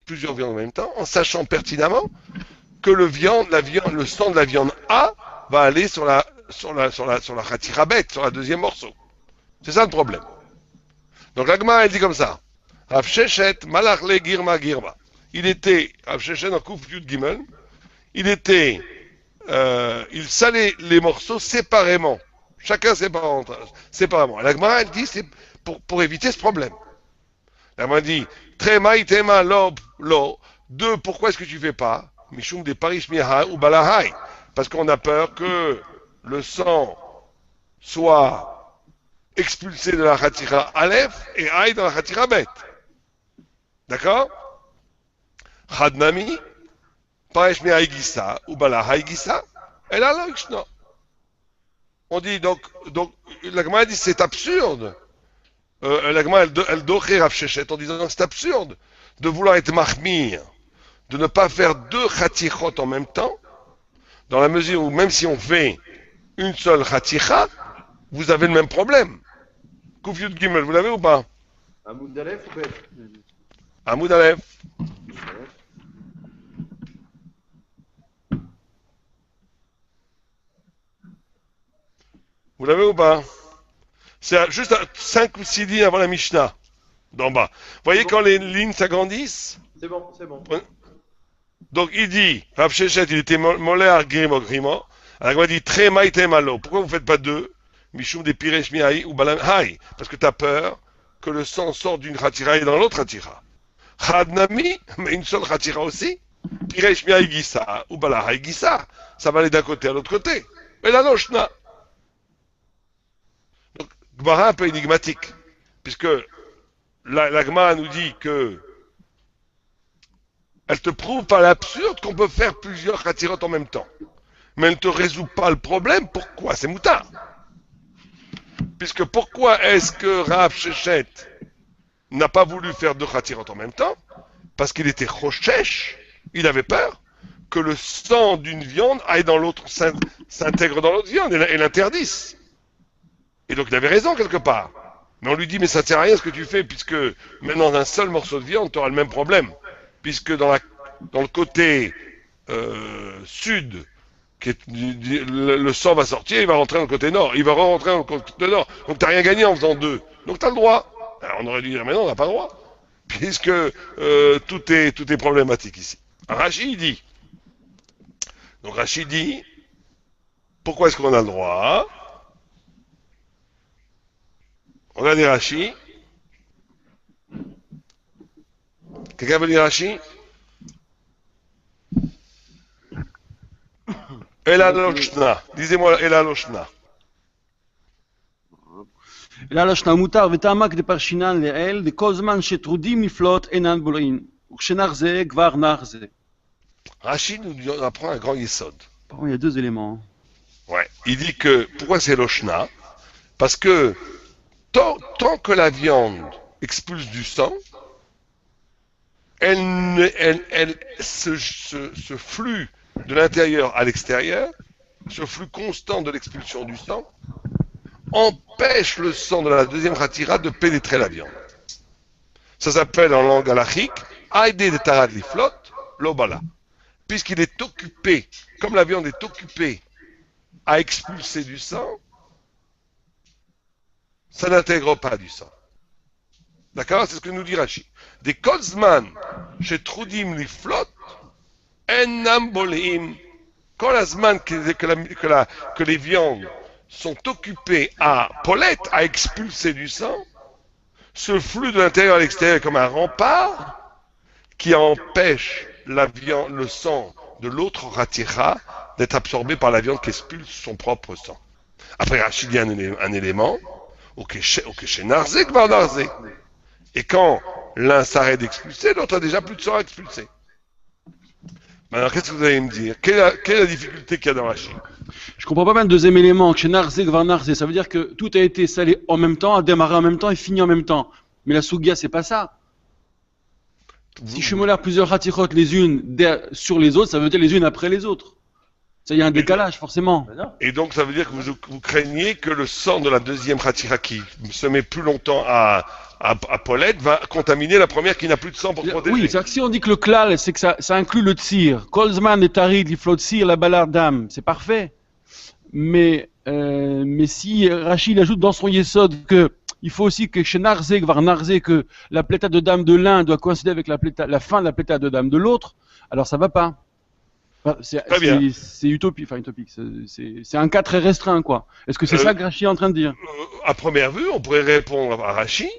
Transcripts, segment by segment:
plusieurs viandes en même temps, en sachant pertinemment que le sang de la viande A va aller sur la khatira bête, sur la deuxième morceau. C'est ça le problème. Donc l'agma, elle dit comme ça. Rav Sheshet, malachle girma girma. Il était, Rav Sheshet en Kouf Yud Gimel, il salait les morceaux séparément. Chacun séparément. L'agma, elle dit, c'est pour éviter ce problème. L'agma dit, Tremaï tema lo. Deux, pourquoi est-ce que tu fais pas? Mishum de parish miha ou balahai. Parce qu'on a peur que le sang soit expulsé de la khatira Aleph et aille dans la khatira Bet. D'accord? Chadnami, parish miha igissa ou balahai igissa. Et là, non. On dit donc l'agma dit c'est absurde. L'agma elle doché Rav Sheshet en disant que c'est absurde de vouloir être mahmir, de ne pas faire deux khatirot en même temps, dans la mesure où même si on fait une seule khatira, vous avez le même problème. Kouf Yud Gimel, vous l'avez ou pas? Amoud Aleph ou Bet? Amoud Aleph. Vous l'avez ou pas? C'est juste 5 ou 6 lignes avant la Mishnah, d'en bas. Vous voyez quand les lignes s'agrandissent? C'est bon, c'est bon. Donc il dit, Rav Sheshet, il était molé grimo grimo. Alors il dit très maïté malo. Pourquoi vous ne faites pas deux? Mishum des piresh miaï ou balam haï. Parce que tu as peur que le sang sorte d'une khatira et dans l'autre khatira. Chadnami, mais une seule khatira aussi. Piresh miaï gissa ou balam haï gissa. Ça va aller d'un côté à l'autre côté. Mais la noshna. Donc, Gmara un peu énigmatique. Puisque la Gmara nous dit que elle te prouve par l'absurde qu'on peut faire plusieurs khatirot en même temps. Mais elle ne te résout pas le problème. Pourquoi? C'est moutard. Puisque pourquoi est-ce que Rav Sheshet n'a pas voulu faire deux khatirot en même temps? Parce qu'il était choshesh, il avait peur que le sang d'une viande aille dans l'autre, s'intègre dans l'autre viande et l'interdise. Et donc il avait raison quelque part. Mais on lui dit, mais ça ne sert à rien ce que tu fais, puisque maintenant d'un seul morceau de viande, tu auras le même problème. Puisque dans le côté sud, le sang va sortir, il va rentrer dans le côté nord, il va rentrer dans le côté nord. Donc tu n'as rien gagné en faisant deux. Donc tu as le droit. Alors, on aurait dû dire, mais non, on n'a pas le droit. Puisque tout est problématique ici. Rachid dit. Donc Rachid dit, pourquoi est-ce qu'on a le droit? Regardez Rachid. Quelqu'un veut dire Rachid? Ela loshna. Disez-moi Ela loshna. אלא לשנה מותר וטעמה כדפרשינן לאל דכל זמן שטרודים לפלוט אינן בולעין וכשנח זה כבר נח זה. Rachid nous apprend un grand yesod. Bon, il y a deux éléments. Ouais. Il dit que, pourquoi c'est loshna? Parce que tant que la viande expulse du sang, ce flux de l'intérieur à l'extérieur, ce flux constant de l'expulsion du sang, empêche le sang de la deuxième khatira de pénétrer la viande. Ça s'appelle en langue halachique Aïdé de Tarad Liflot, l'obala. Puisqu'il est occupé, comme la viande est occupée à expulser du sang, ça n'intègre pas du sang. D'accord? C'est ce que nous dit Rashi. Des kozman chez Trudim Liflot, enam boleim, quand la zman que les viandes sont occupées à polette, à expulser du sang, ce flux de l'intérieur à l'extérieur est comme un rempart qui empêche le sang de l'autre ratira d'être absorbé par la viande qui expulse son propre sang. Après, Rachid dit un élément, et quand l'un s'arrête d'expulser, l'autre a déjà plus de sang à expulser. Maintenant, qu'est-ce que vous allez me dire? Quelle est la difficulté qu'il y a dans Rachid? Je comprends pas bien le deuxième élément, que chez Narze, Gvar Narze, ça veut dire que tout a été salé en même temps, a démarré en même temps et fini en même temps. Mais la Sougia, c'est pas ça. Si je suis molaire plusieurs Hatirot les unes sur les autres, ça veut dire les unes après les autres. Ça, il y a un décalage, forcément. Ben non. Et donc, ça veut dire que vous craignez que le sang de la deuxième Khatira qui se met plus longtemps à Paulette va contaminer la première qui n'a plus de sang pour protéger. Oui, c'est-à-dire que si on dit que le klal, c'est que ça inclut le tir. Kolzman et Tarid, il faut le tir, la balade d'âme, c'est parfait. Mais si Rachid ajoute dans son Yesod que il faut aussi que chez Narzé, que la pléta de dame de l'un doit coïncider avec la fin de la pléta de dame de l'autre, alors ça va pas. Enfin, Très bien. c'est utopique, c'est un cas très restreint, quoi. Est-ce que c'est ça que Rachid est en train de dire? À première vue, on pourrait répondre à Rachi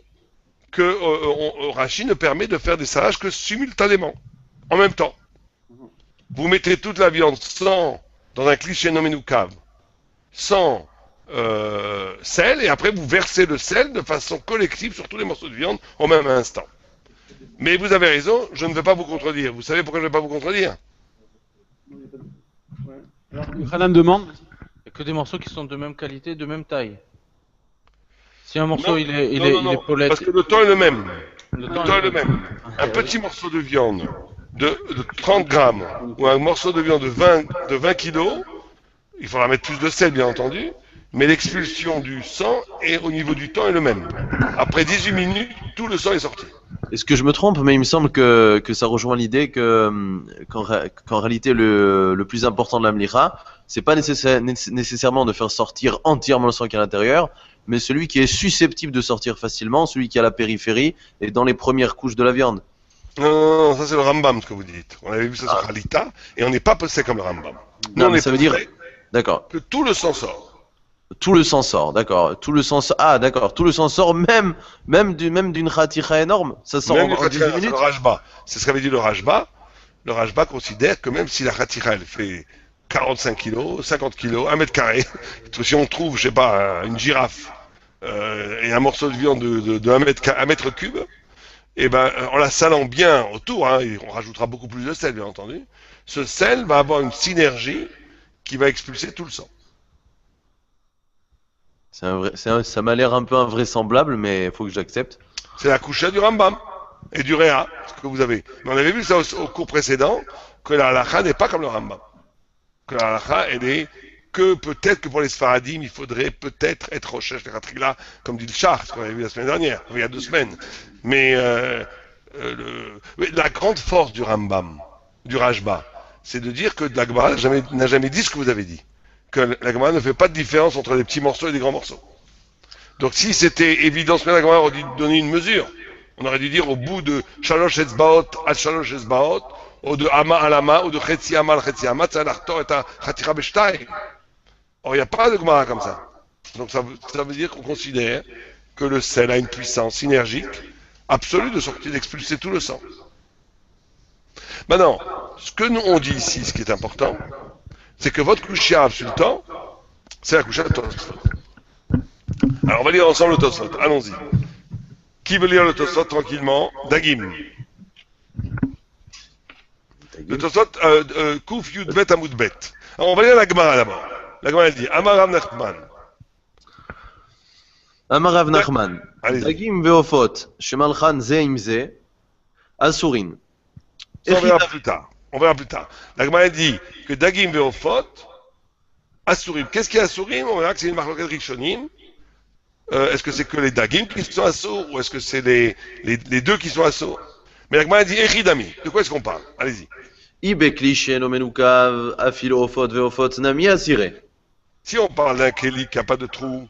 que Rachi ne permet de faire des salages que simultanément, en même temps. Vous mettez toute la viande sans, dans un cliché nommé cave, sans sel, et après vous versez le sel de façon collective sur tous les morceaux de viande au même instant. Mais vous avez raison, je ne vais pas vous contredire. Vous savez pourquoi je ne vais pas vous contredire? Hanan demande. Il n'y a que des morceaux qui sont de même qualité, de même taille. Si un morceau Non, il est non, Paulette, parce que le temps est le même. le Le temps temps est le même. Un petit morceau de viande de 30 grammes ou un morceau de viande de 20 kilos, il faudra mettre plus de sel, bien entendu, mais l'expulsion du sang est au niveau du temps est le même. Après 18 minutes, tout le sang est sorti. Est-ce que je me trompe? Mais il me semble que ça rejoint l'idée qu'en réalité, le plus important de la mlicha, c'est pas nécessairement de faire sortir entièrement le sang qui est à l'intérieur, mais celui qui est susceptible de sortir facilement, celui qui est à la périphérie et dans les premières couches de la viande. Non, ça c'est le Rambam, ce que vous dites. On avait vu ça sur Halita, et on n'est pas posé comme le Rambam. Nous, Non, on mais est ça veut dire, posé d'accord, que tout le sang sort. tout le sang sort, d'accord, tout le sang sort, ah, d'accord, tout le sang sort même d'une khatira énorme, ça sort Même en le 18 Khatira, c'est minutes. le Rajba. C'est ce qu'avait dit le Rajba. Le Rajba considère que même si la Khatira, elle fait 45 kilos, 50 kilos, 1 mètre carré, si on trouve, je sais pas, une girafe et un morceau de viande de 1 mètre cube, et ben, en la salant bien autour, hein, et on rajoutera beaucoup plus de sel, bien entendu, ce sel va avoir une synergie qui va expulser tout le sang. Ça m'a l'air un peu invraisemblable, mais il faut que j'accepte. C'est la coucha du Rambam et du Réa, ce que vous avez. Mais on avait vu ça au cours précédent, que la halakha n'est pas comme le Rambam. Que la halakha, elle est que peut-être que pour les Sfaradim, il faudrait peut-être être recherche de Ratrigla, comme dit le Char, ce qu'on avait vu la semaine dernière, il y a 2 semaines. Mais la grande force du Rambam, du Rajba, c'est de dire que la Gemara n'a jamais dit ce que vous avez dit. Que la Gemara ne fait pas de différence entre les petits morceaux et les grands morceaux. Donc si c'était évident, la Gemara aurait dû donner une mesure. On aurait dû dire au bout de Shalosh Etzbaot à Shalosh Etzbaot, ou de Ama à Lama, ou de Chetzi Ama à Chetzi Ama, ça l'artor est à Khatira Beshtai. Or, il n'y a pas de Gemara comme ça. Donc ça veut dire qu'on considère que le sel a une puissance synergique absolue de sortir, d'expulser tout le sang. Maintenant, ce que nous on dit ici, ce qui est important, c'est que votre couchia sur le temps, c'est la couchia de Tosfot. Alors on va lire ensemble le Tosfot, allons-y. Qui veut lire le Tosfot tranquillement? Dagim. Le Tosfot, Kouf Yud Bet Amud Bet. Alors on va lire la Gemara d'abord. La Gemara elle dit, Amar Rav Nachman. Amar Rav Nachman, Allez-y. Dagim ve'ofot, shemalchan ze im ze, asurin. Ça, on verra plus tard. On verra plus tard. La Gemara elle dit que Dagim Veofot, Asurim. Qu'est-ce qu'il y a Asurim? On verra que c'est une marque Rishonim. Est-ce que c'est que les Dagim qui sont assourds ou est-ce que c'est les deux qui sont assourds? Mais la Gemara dit Echidami. De quoi est-ce qu'on parle? Allez-y. Ibe klishe no menukav, afil ofot ve'ofot nami asire. Si on parle d'un Keli qui n'a pas de trou,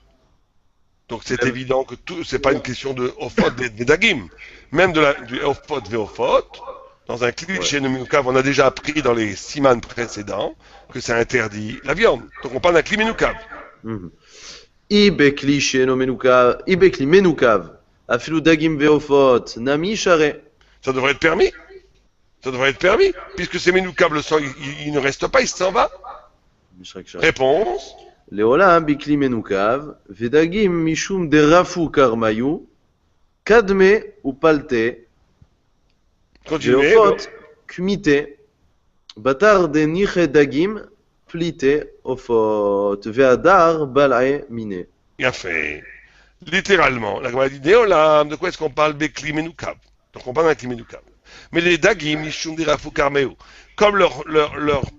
donc c'est évident que tout, c'est pas une question de Ofot des Dagim. Même du Ofot Veofot, dans un cliché de Menukav, on a déjà appris dans les siman précédents que c'est interdit la viande. Donc on parle d'un Kli Menukav. Ibe klishe no menukav, ibe kli menukav, afilu dagim ve'ofot nami share. Ça devrait être permis. Ça devrait être permis. Puisque c'est Menukav, le sang, il ne reste pas, il s'en va. Réponse. Leolam bikli menukav, vedagim mishum derafu karmayu, kadme ou palte, Continuez. ve'ofot kumite, batar de niche dagim, plite ofot, ve'adar bal'e mine. Bien fait. Littéralement. La Gemara dit Néolam, de quoi est-ce qu'on parle Bekli Menukav? Donc on parle d'un Kli Menukav. Mais les dagim, Mishum Dirafu Karmeu, comme leur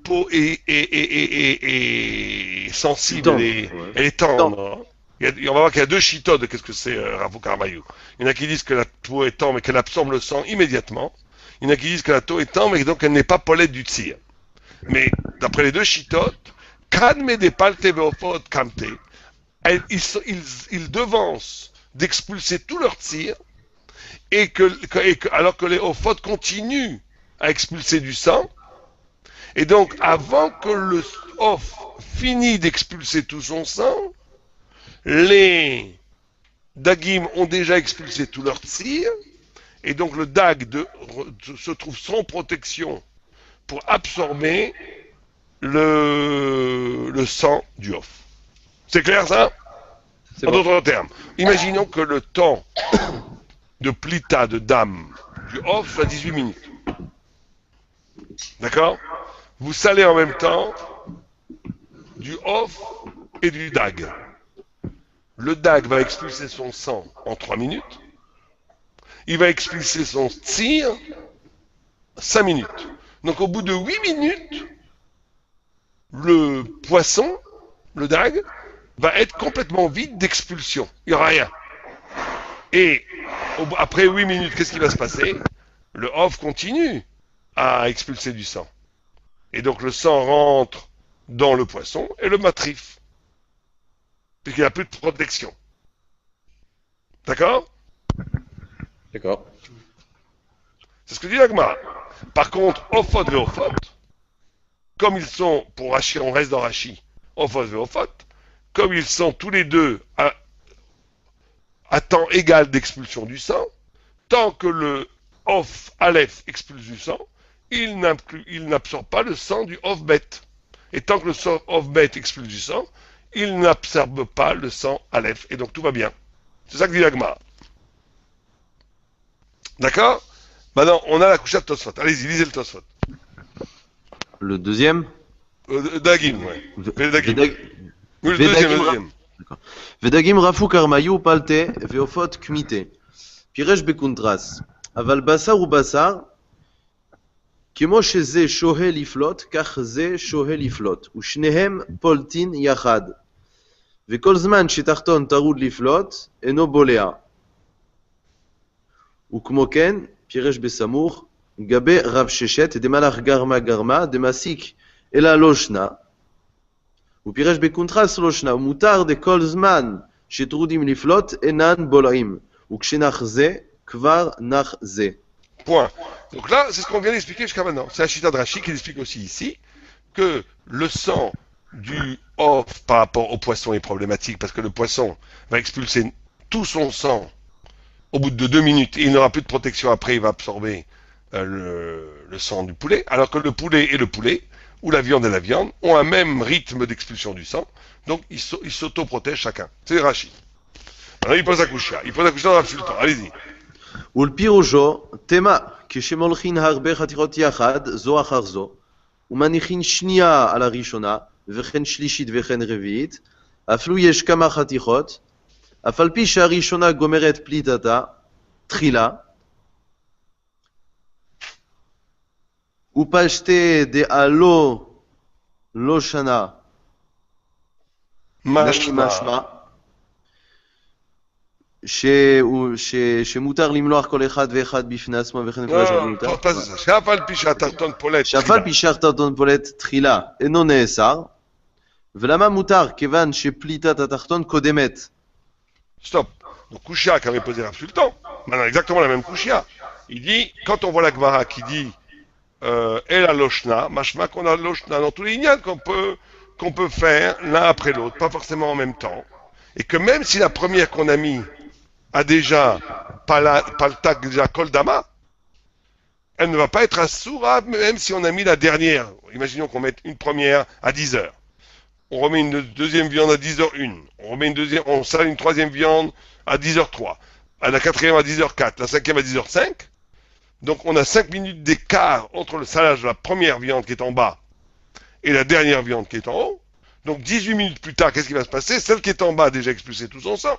peau est sensible, Tendre, elle est tendre. Hein. On va voir qu'il y a deux chitodes, qu'est-ce que c'est Rafu Karmeu. Il y en a qui disent que la peau est tendre mais qu'elle absorbe le sang immédiatement. Il y en a qui disent que la peau est tendre mais donc elle n'est pas polette du tzir. Mais d'après les deux chitodes, Kadme des palte veofot kamte, ils devancent d'expulser tout leur tir alors que les ophot continuent à expulser du sang. Et donc, avant que le off finisse d'expulser tout son sang, les dagim ont déjà expulsé tout leur tir, et donc le dag se trouve sans protection pour absorber le sang du off. C'est clair ça? En d'autres termes, imaginons que le temps de plita de dame du off soit 18 minutes. D'accord? Vous salez en même temps du off et du dag. Le dag va expulser son sang en 3 minutes. Il va expulser son tir 5 minutes. Donc au bout de 8 minutes, le poisson, le dag, va être complètement vide d'expulsion. Il n'y aura rien. Et après 8 minutes, qu'est-ce qui va se passer? Le off continue à expulser du sang. Et donc le sang rentre dans le poisson et le matrif. Puisqu'il n'y a plus de protection. D'accord? D'accord. C'est ce que dit l'Agma. Par contre, Ophot et Ophot, comme ils sont, pour Rashi, on reste dans Rashi, Ophot et Ophot, comme ils sont tous les deux à temps égal d'expulsion du sang, tant que le Oph Aleph expulse du sang, il n'absorbe pas le sang du Oph Bet. Et tant que le sang Oph Bet expulse du sang, il n'absorbe pas le sang Aleph. Et donc tout va bien. C'est ça que dit l'Agma. D'accord? Maintenant, on a la couchette Tosfot. Allez-y, lisez le Tosfot. Le deuxième Dagim, ouais. Le Dagim. Oui, le deuxième. ודגים רפו קרמיו פלטה ועופות כמיתה. פירש בקונטרס. אבל בשר הוא בשר, כמו שזה שוהה לפלוט, כך זה שוהה לפלוט. ושניהם פולטין יחד. וכל זמן שתחתון טרוד לפלוט, אינו בולע. וכמו כן, פירש בסמוך, גבי רב ששת, דמלך גרמה, דמסיק אלא לא שנה. ופירש בקונטרס לא שנה, ומותר דכל זמן שטרודים לפלוט אינן בולעים, וכשנח זה, כבר נח זה. Point. Donc là, c'est ce qu'on vient d'expliquer jusqu'à maintenant. C'est Ashita de Rashi qui explique aussi ici que le sang du off par rapport au poisson est problématique parce que le poisson va expulser tout son sang au bout de 2 minutes et il n'aura plus de protection après, il va absorber le sang du poulet, alors que le poulet et le poulet, ou la viande et la viande, ont un même rythme d'expulsion du sang, donc ils s'auto-protègent chacun. C'est Rashi. Alors il pose la coucha dans la sultan, allez-y. ולפירושו, תמה, כשמולכין הרבה חתיכות יחד, זו אחר זו, ומניחין שנייה על הראשונה, וכן שלישית וכן רביעית, אפילו יש כמה חתיכות, אף על פי שהראשונה גומרת פליטתה, תחילה, ופשטה דעלו לא שנה, משמע, שמותר למלוח כל אחד ואחד בפני עצמו וכן נפלש מותר. שאף על פי שהתחתון פולט שאף על פי שהתחתון פולט תחילה אינו נאסר, ולמה מותר? כיוון שפליטת התחתון קודמת. Stop. Donc Kouchia qu'avait posé Rav Sultan, maintenant exactement la même Kouchia. Il dit, quand on voit la Gemara qui dit El Aloshna, machma qu'on a Loshna dans tous les ignanes qu'on peut faire l'un après l'autre, pas forcément en même temps. Et que même si la première qu'on a mis a déjà pas le tag déjà Koldama, elle ne va pas être assoura même si on a mis la dernière. Imaginons qu'on mette une première à 10 heures. On remet une deuxième viande à 10h01. On sale une troisième viande à 10h03. À la quatrième à 10h04. La cinquième à 10h05. Donc on a 5 minutes d'écart entre le salage de la première viande qui est en bas et la dernière viande qui est en haut. Donc 18 minutes plus tard, qu'est-ce qui va se passer? Celle qui est en bas a déjà expulsé tout son sang.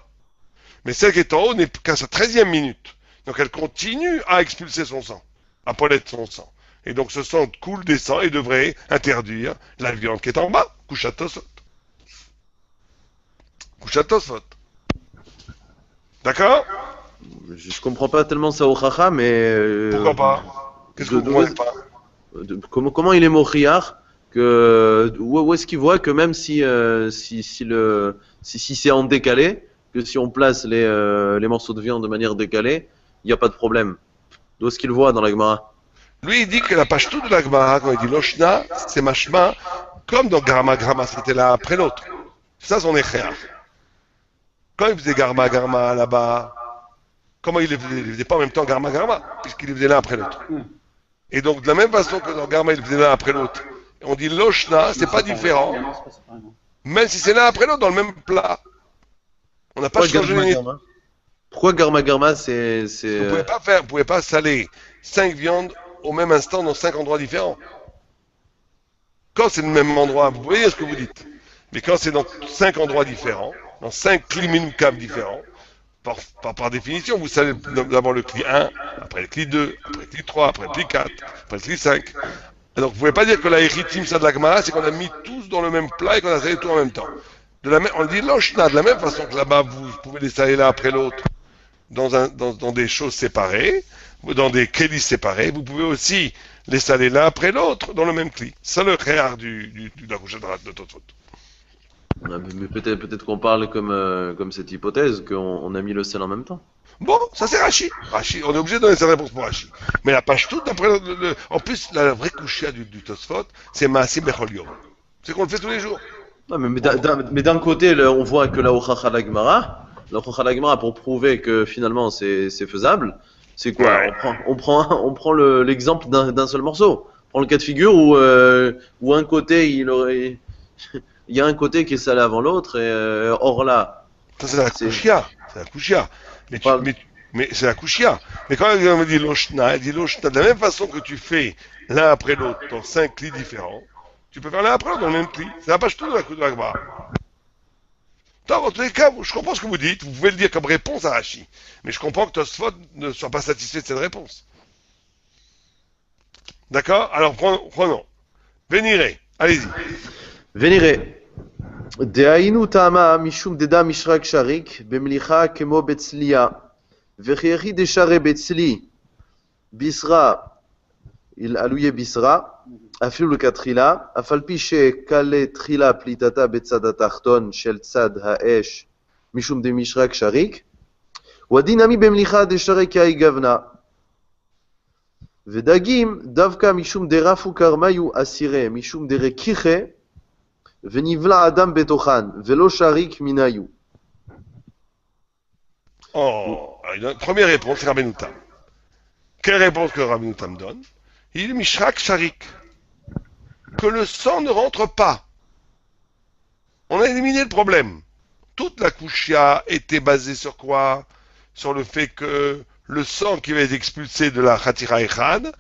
Mais celle qui est en haut n'est qu'à sa 13e minute. Donc elle continue à expulser son sang. après l'être son sang. Et donc ce sang coule, descend et devrait interdire la viande qui est en bas. Couchatosot. Couchatosot. D'accord? Je comprends pas tellement ça au Chacha, mais. Pourquoi pas? Qu'est-ce que vous comprenez pas? Comment il est mochiach que où est-ce qu'il voit que même si c'est en décalé, que si on place les morceaux de viande de manière décalée, il n'y a pas de problème. D'où est-ce qu'il voit dans la Gemara? Lui, il dit que la pashtout de la Gemara, quand il dit Loshna, c'est machma, comme dans Garma Garma, c'était l'un après l'autre. C'est ça son échéach. Quand il faisait Garma Garma là-bas, comment il les faisait? Il ne faisait pas en même temps Garma Garma, puisqu'il les faisait l'un après l'autre. Et donc, de la même façon que dans Garma, il les faisait l'un après l'autre. On dit Loshna, c'est pas différent, même si c'est l'un après l'autre dans le même plat. On n'a pas changé les... Pourquoi Garma Garma c'est Vous pouvez pas saler 5 viandes au même instant dans 5 endroits différents. Quand c'est le même endroit, vous voyez ce que vous dites. Mais quand c'est dans 5 endroits différents, dans 5 kliminukam différents, par définition, vous salez d'abord le cli 1, après le cli 2, après le cli 3, après le cli 4, après le cli 5. Donc vous pouvez pas dire que la Eritim Sadlagma, c'est qu'on a mis tous dans le même plat et qu'on a salé tout en même temps. On dit Loshna, de la même façon que là-bas, vous pouvez les saler l'un après l'autre dans des choses séparées, dans des kélis séparés, vous pouvez aussi les saler l'un après l'autre dans le même cli. C'est le créard de la couchette de Tosfot. Mais peut-être qu'on parle comme cette hypothèse qu'on a mis le sel en même temps. Bon, ça c'est Rashi. On est obligé de donner cette réponse pour Rashi. Mais la page toute, d'après en plus, la vraie couchette du Tosfot, c'est Maasim Bechol Yom. C'est qu'on le fait tous les jours. Non, mais d'un côté, on voit que la Hochacha la Gemara, pour prouver que finalement c'est faisable, c'est quoi? Ouais. On prend l'exemple d'un seul morceau. On prend le cas de figure où un côté il y a un côté qui est salé avant l'autre et or là. Ça c'est la couchia. C'est la couchia. Mais c'est la couchia. Mais quand elle me dit Loshna, elle dit Loshna de la même façon que tu fais l'un après l'autre dans 5 clis différents. Tu peux faire l'un après l'autre dans le même cli. C'est la page toute de la Gemara. Dans tous les cas, je comprends ce que vous dites, vous pouvez le dire comme réponse à Rashi. Mais je comprends que Tosfot ne soit pas satisfait de cette réponse. D'accord? Alors prenons. Véniré, allez-y. Véniré. Dehainu tama mishum deda mishrak sharik bemlicha kemo betzliya vechiechi deshare betzli bisra il alouye bisra אפילו לכתחילה, אף על פי שקלה תחילה פליטתה בצד התחתון של צד האש משום דמשרק שריק, ודין עמי במליחה דשרק כאי גוונה. ודגים דווקא משום דרפו קרמיו אסירי, משום דרקיחה, ונבלע אדם בתוכן, ולא שריק מניו. Première réponse, c'est Rabbeinu Tam. Quelle réponse que Rabbeinu Tam donne? Il dit Mishrak Sharik. Que le sang ne rentre pas. On a éliminé le problème. Toute la Kushia était basée sur quoi? Sur le fait que le sang qui va être expulsé de la Khatira Echad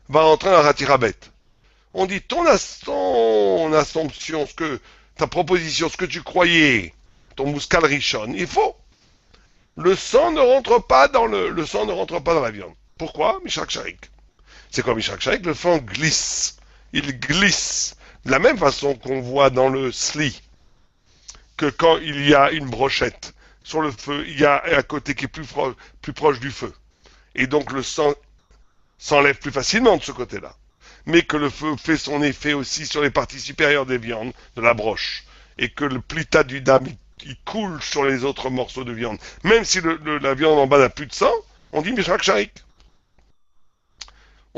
va entrer dans la Khatira Bet. On dit ton assumption, ta proposition, ce que tu croyais, ton Mouskal Rishon, il faut. Le sang ne rentre pas dans le sang ne rentre pas dans la viande. Pourquoi? Mishrak Sharik. C'est quoi Mishrak Sharik? Le sang glisse. Il glisse de la même façon qu'on voit dans le sli que quand il y a une brochette sur le feu, il y a un côté qui est plus proche du feu. Et donc le sang s'enlève plus facilement de ce côté-là. Mais que le feu fait son effet aussi sur les parties supérieures des viandes, de la broche. Et que le plita du dam, il coule sur les autres morceaux de viande. Même si la viande en bas n'a plus de sang, on dit Mishrak Sharik.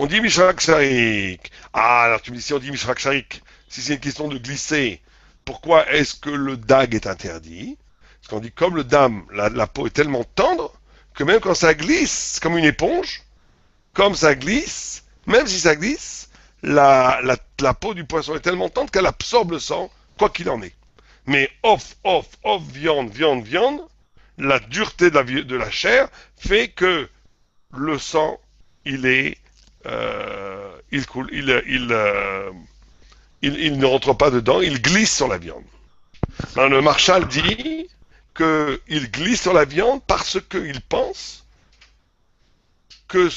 On dit Mishrak Sharik. Ah, alors tu me dis si on dit Mishrak Sharik, si c'est une question de glisser, pourquoi est-ce que le dag est interdit? Parce qu'on dit comme le dam, la peau est tellement tendre que même quand ça glisse, comme une éponge, comme ça glisse, même si ça glisse, la peau du poisson est tellement tendre qu'elle absorbe le sang, quoi qu'il en est. Mais off, viande, la dureté de la chair fait que le sang, il coule, il ne rentre pas dedans, il glisse sur la viande. Alors, le Marshal dit qu'il glisse sur la viande parce qu'il pense que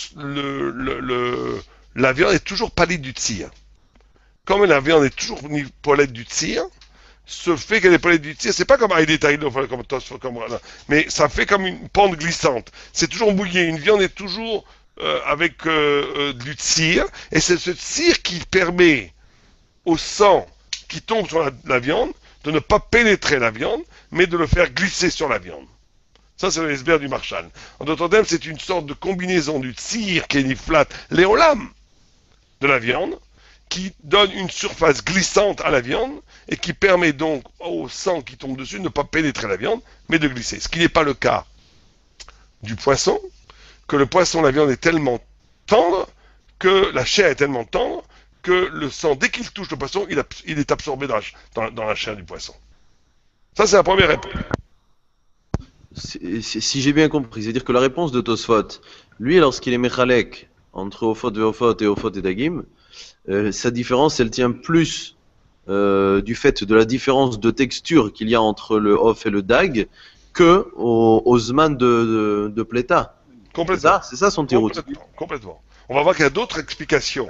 la viande est toujours pâlie du tir. Comme la viande est toujours poêlette du tir, ce fait qu'elle est poêlette du tir, c'est pas comme Aïdé Taïdo, comme voilà, mais ça fait comme une pente glissante. C'est toujours mouillé. Une viande est toujours avec du tir, et c'est ce tir qui permet au sang qui tombe sur la viande de ne pas pénétrer la viande, mais de le faire glisser sur la viande. Ça, c'est l'iceberg du Marshall. En d'autres termes, c'est une sorte de combinaison du tir qui est flat, l'éolam de la viande, qui donne une surface glissante à la viande et qui permet donc au sang qui tombe dessus de ne pas pénétrer la viande, mais de glisser. Ce qui n'est pas le cas du poisson, que le poisson, la viande est tellement tendre, que la chair est tellement tendre, que le sang, dès qu'il touche le poisson, il est absorbé dans la chair du poisson. Ça, c'est la première réponse. Si j'ai bien compris, c'est-à-dire que la réponse de Tosfot, lui, lorsqu'il est Mechalek entre Ofot et Ofot et Ofot et Dagim, sa différence, elle tient plus du fait de la différence de texture qu'il y a entre le Off et le Dag que au Zman de Pleta. Complètement. C'est ça son tirout. Complètement. On va voir qu'il y a d'autres explications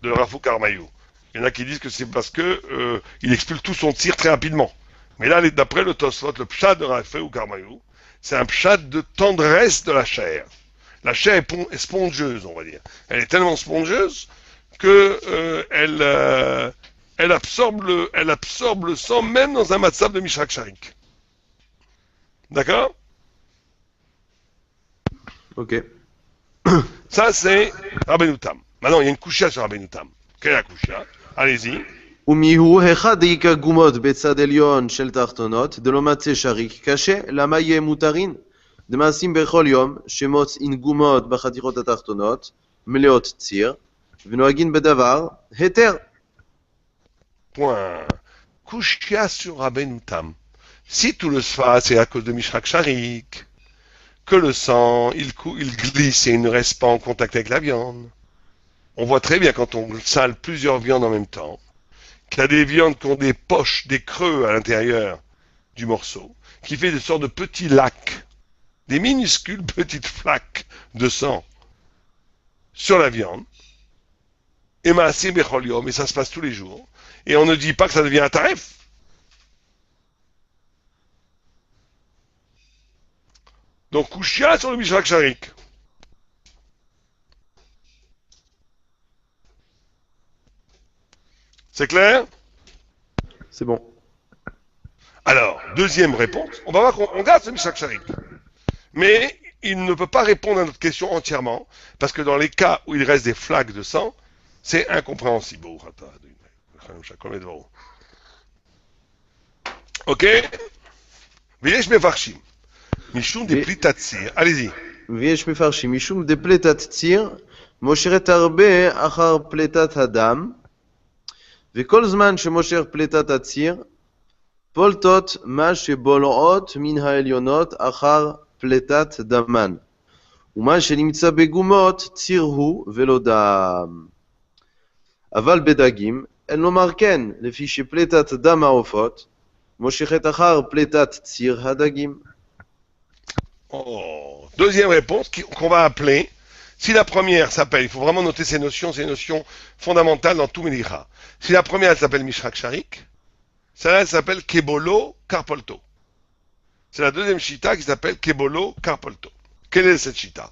de Rafou Karmayou. Il y en a qui disent que c'est parce que il expulse tout son tir très rapidement. Mais là, d'après le Tosfot, le pshat de Rafou Karmayou, c'est un pshat de tendresse de la chair. La chair est spongieuse, on va dire. Elle est tellement spongieuse que elle absorbe le sang même dans un matzav de Mishrak Sharik. D'accord? Ok. Ça, c'est Rabbeinu Tam. Maintenant, il y a une couchia sur Rabbeinu Tam. Quelle est la couchia? Allez-y. ומיהו אחד דאיכא גומות בצד עליון של תחתונות דלא מצא שריק קשה למה יהיה מותרין דמעשים בכל יום שמוצאין גומות בחתיכות התחתונות מלאות ציר ונוהגין בדבר היתר. Point. Couchia sur Rabbeinu Tam. Si tout le sfa, c'est à cause de Mishrak Sharik, que le sang, il glisse et il ne reste pas en contact avec la viande. On voit très bien quand on sale plusieurs viandes en même temps, qu'il y a des viandes qui ont des poches, des creux à l'intérieur du morceau, qui fait des sortes de petits lacs, des minuscules petites flaques de sang sur la viande. Et Maaseh Bechol Yom, et ça se passe tous les jours. Et on ne dit pas que ça devient un tarif. Donc, Kouchia sur le Mishrak Sharik. C'est clair? C'est bon. Alors, deuxième réponse. On va voir qu'on garde ce Mishrak Sharik. Mais il ne peut pas répondre à notre question entièrement, parce que dans les cas où il reste des flaques de sang, c'est incompréhensible. Ok? V'yesh mefarshim. Mishum des plitat tzir. Allez-y. ויש מפרשים משום דפלטת ציר מושכת הרבה אחר פלטת הדם וכל זמן שמושך פלטת הציר פולטות מה שבולעות מן העליונות אחר פלטת דמן ומה שנמצא בגומות ציר הוא ולא דם אבל בדגים אין לומר כן לפי שפלטת דם העופות מושכת אחר פלטת ציר הדגים. Oh. Deuxième réponse qu'on va appeler, si la première s'appelle, il faut vraiment noter ces notions fondamentales dans tout Melicha. Si la première elle s'appelle Mishrak Sharik, celle-là elle s'appelle Kebolo Karpolto. C'est la deuxième chita qui s'appelle Kebolo Karpolto. Quelle est cette chita?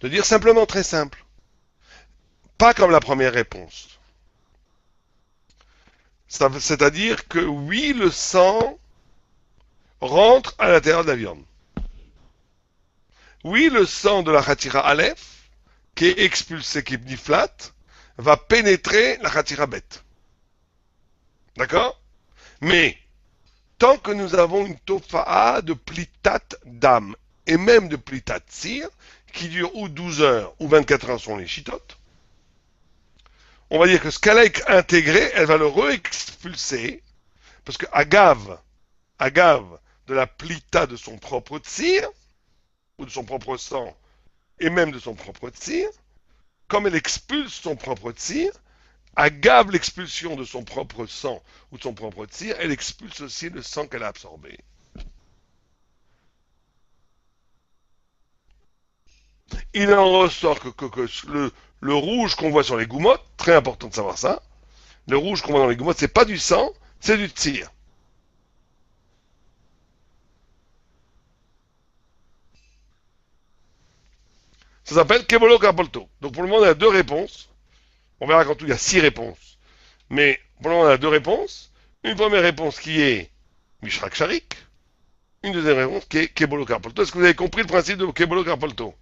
De dire simplement très simple. Pas comme la première réponse. C'est-à-dire que oui, le sang rentre à l'intérieur de la viande. Oui, le sang de la Khatira Aleph, qui est expulsé, qui est niflat, va pénétrer la Khatira bête. D'accord? Mais, tant que nous avons une tofa'a de plitat d'âme, et même de plitat tsir, qui dure ou 12 heures ou 24 heures sont les chitotes, on va dire que ce qu'elle a intégré, elle va le re-expulser, parce que agave de la plita de son propre tsir, ou de son propre sang, et même de son propre tir, comme elle expulse son propre tir, agave l'expulsion de son propre sang ou de son propre tir, elle expulse aussi le sang qu'elle a absorbé. il en ressort que le rouge qu'on voit sur les goumottes, très important de savoir ça, le rouge qu'on voit dans les goumottes, c'est pas du sang, c'est du tir. Ça s'appelle Kebolo Karpolto. Donc pour le moment, on a 2 réponses. On verra qu'en tout, il y a 6 réponses. Mais pour le moment, on a 2 réponses. Une première réponse qui est Mishrak Sharik. Une deuxième réponse qui est Kebolo Karpolto. Est-ce que vous avez compris le principe de Kebolo Karpolto?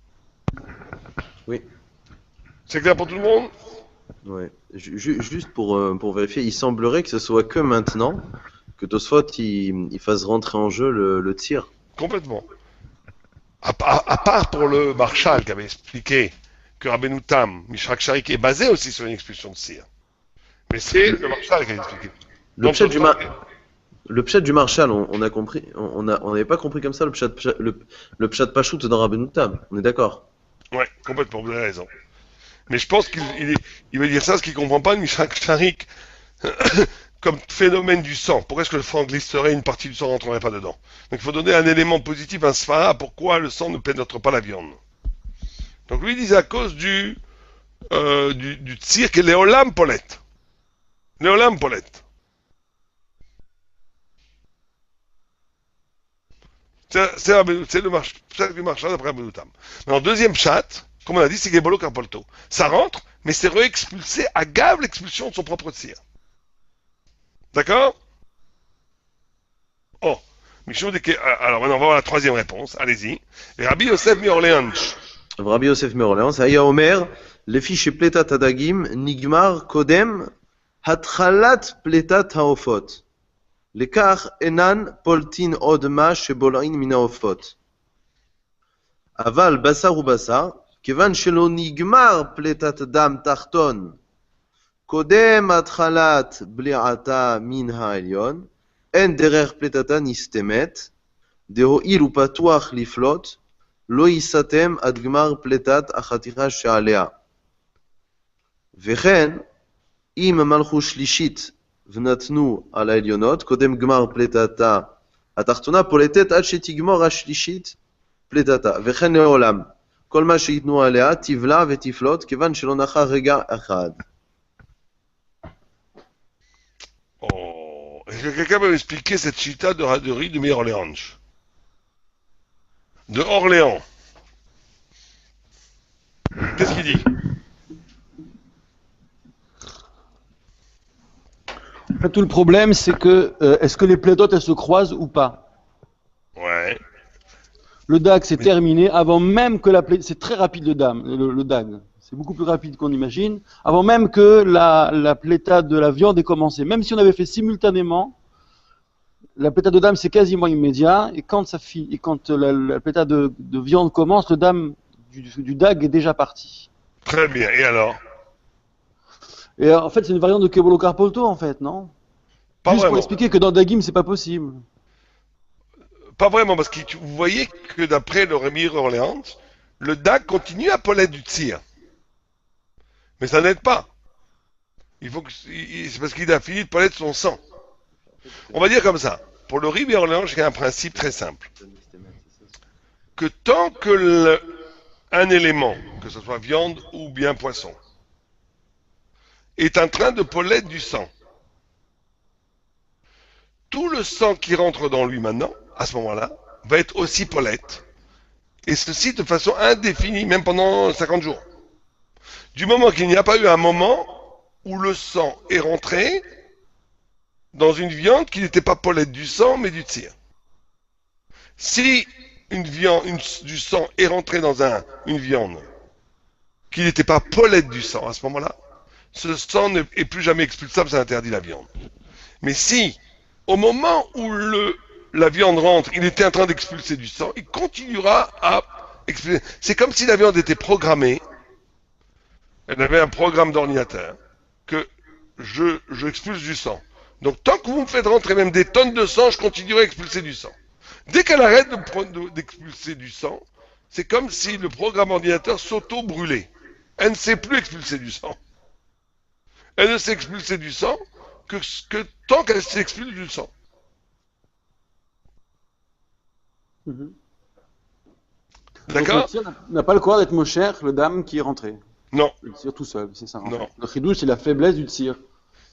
Oui. C'est clair pour tout le monde? Ouais. Juste pour vérifier, il semblerait que ce soit que maintenant que Tosfot il fasse rentrer en jeu le tir. Complètement. À part pour le Marshal qui avait expliqué que Rabbeinu Tam, Mishrak Sharik, est basé aussi sur une expulsion de cire. Mais c'est le Marshal qui a expliqué. Le pshat du Marshal, on a compris, on n'avait pas compris comme ça le pshat Pachout dans Rabbeinu Tam. On est d'accord? Ouais, complètement, vous avez raison. Mais je pense qu'il veut dire ça, ce qu'il comprend pas, Mishrak Sharik, comme phénomène du sang. Pourquoi est-ce que le sang glisserait, une partie du sang ne rentrerait pas dedans? Donc il faut donner un élément positif, un sfara, pourquoi le sang ne pénètre pas la viande. Donc lui il disait à cause du tir qui est Léolam Paulette. Léolam Paulette. C'est le marchand d'après Abedoutam. Mais en deuxième chat, comme on a dit, c'est Gebolo Karpolto. Ça rentre, mais c'est réexpulsé à gave l'expulsion de son propre tir. D'accord? Oh. Alors maintenant, on va voir la troisième réponse. Allez-y. Et Rabbi Yosef Miorléans. Rabbi Yosef Miorléans, Aya Omer, לפי שפליטת הדגים נגמר קודם התחלת פליטת העופות. לכך אינן פולטין עוד מה שבולעין מן העופות. אבל בשר הוא בשר, כיוון שלא נגמר פליטת דם תחתון קודם התחלת בליעתה מן העליון, אין דרך פליטתה נסתמת, דהואיל הוא פתוח לפלוט, לא ייסתם עד גמר פליטת החתיכה שעליה. וכן, אם מלכו שלישית ונתנו על העליונות, קודם גמר פליטתה התחתונה פולטת עד שתגמור השלישית פליטתה. וכן לעולם, כל מה שיתנו עליה תבלע ותפלוט, כיוון שלא נחה רגע אחד. Oh. Est-ce que quelqu'un peut m'expliquer cette chita de raderie de Miorléans? De Orléans. Qu'est-ce qu'il dit? En fait, tout le problème, c'est que est-ce que les plétotes elles se croisent ou pas? Ouais. Le DAG c'est terminé avant même que c'est très rapide le DAG. C'est beaucoup plus rapide qu'on imagine. Avant même que la plétade de la viande ait commencé. Même si on avait fait simultanément, la plétade de dame c'est quasiment immédiat. Et quand la plétade de viande commence, le dame du DAG est déjà parti. Très bien. Et alors? Et en fait, c'est une variante de Kebolo Karpolto, en fait, non? Pas Juste vraiment. pour expliquer que dans Dagim, c'est pas possible. Pas vraiment, parce que vous voyez que d'après le Rémi Orléans, le DAG continue à poler du tir. Mais ça n'aide pas. C'est parce qu'il a fini de poler de son sang. On va dire comme ça. Pour le Rémi Orléans, il y a un principe très simple. Que tant que un élément, que ce soit viande ou bien poisson, est en train de poler du sang, tout le sang qui rentre dans lui maintenant, à ce moment-là, va être aussi polette. Et ceci de façon indéfinie, même pendant 50 jours. Du moment qu'il n'y a pas eu un moment où le sang est rentré dans une viande qui n'était pas polette du sang, mais du tir. Si du sang est rentré dans une viande qui n'était pas polette du sang, à ce moment-là, ce sang n'est plus jamais expulsable, ça interdit la viande. Mais si, au moment où la viande rentre, il était en train d'expulser du sang, il continuera à expulser. C'est comme si la viande était programmée, elle avait un programme d'ordinateur, que je expulse du sang. Donc tant que vous me faites rentrer même des tonnes de sang, je continuerai à expulser du sang. Dès qu'elle arrête d'expulser du sang, c'est comme si le programme ordinateur s'auto-brûlait. Elle ne sait plus expulser du sang. Elle ne sait expulser du sang que tant qu'elle s'expulse du sang. D'accord? Le tzir n'a pas le droit d'être mosher, le dame qui est rentré. Non, Le tzir tout seul, c'est ça. En Non. fait. Le chidouche, c'est la faiblesse du tzir.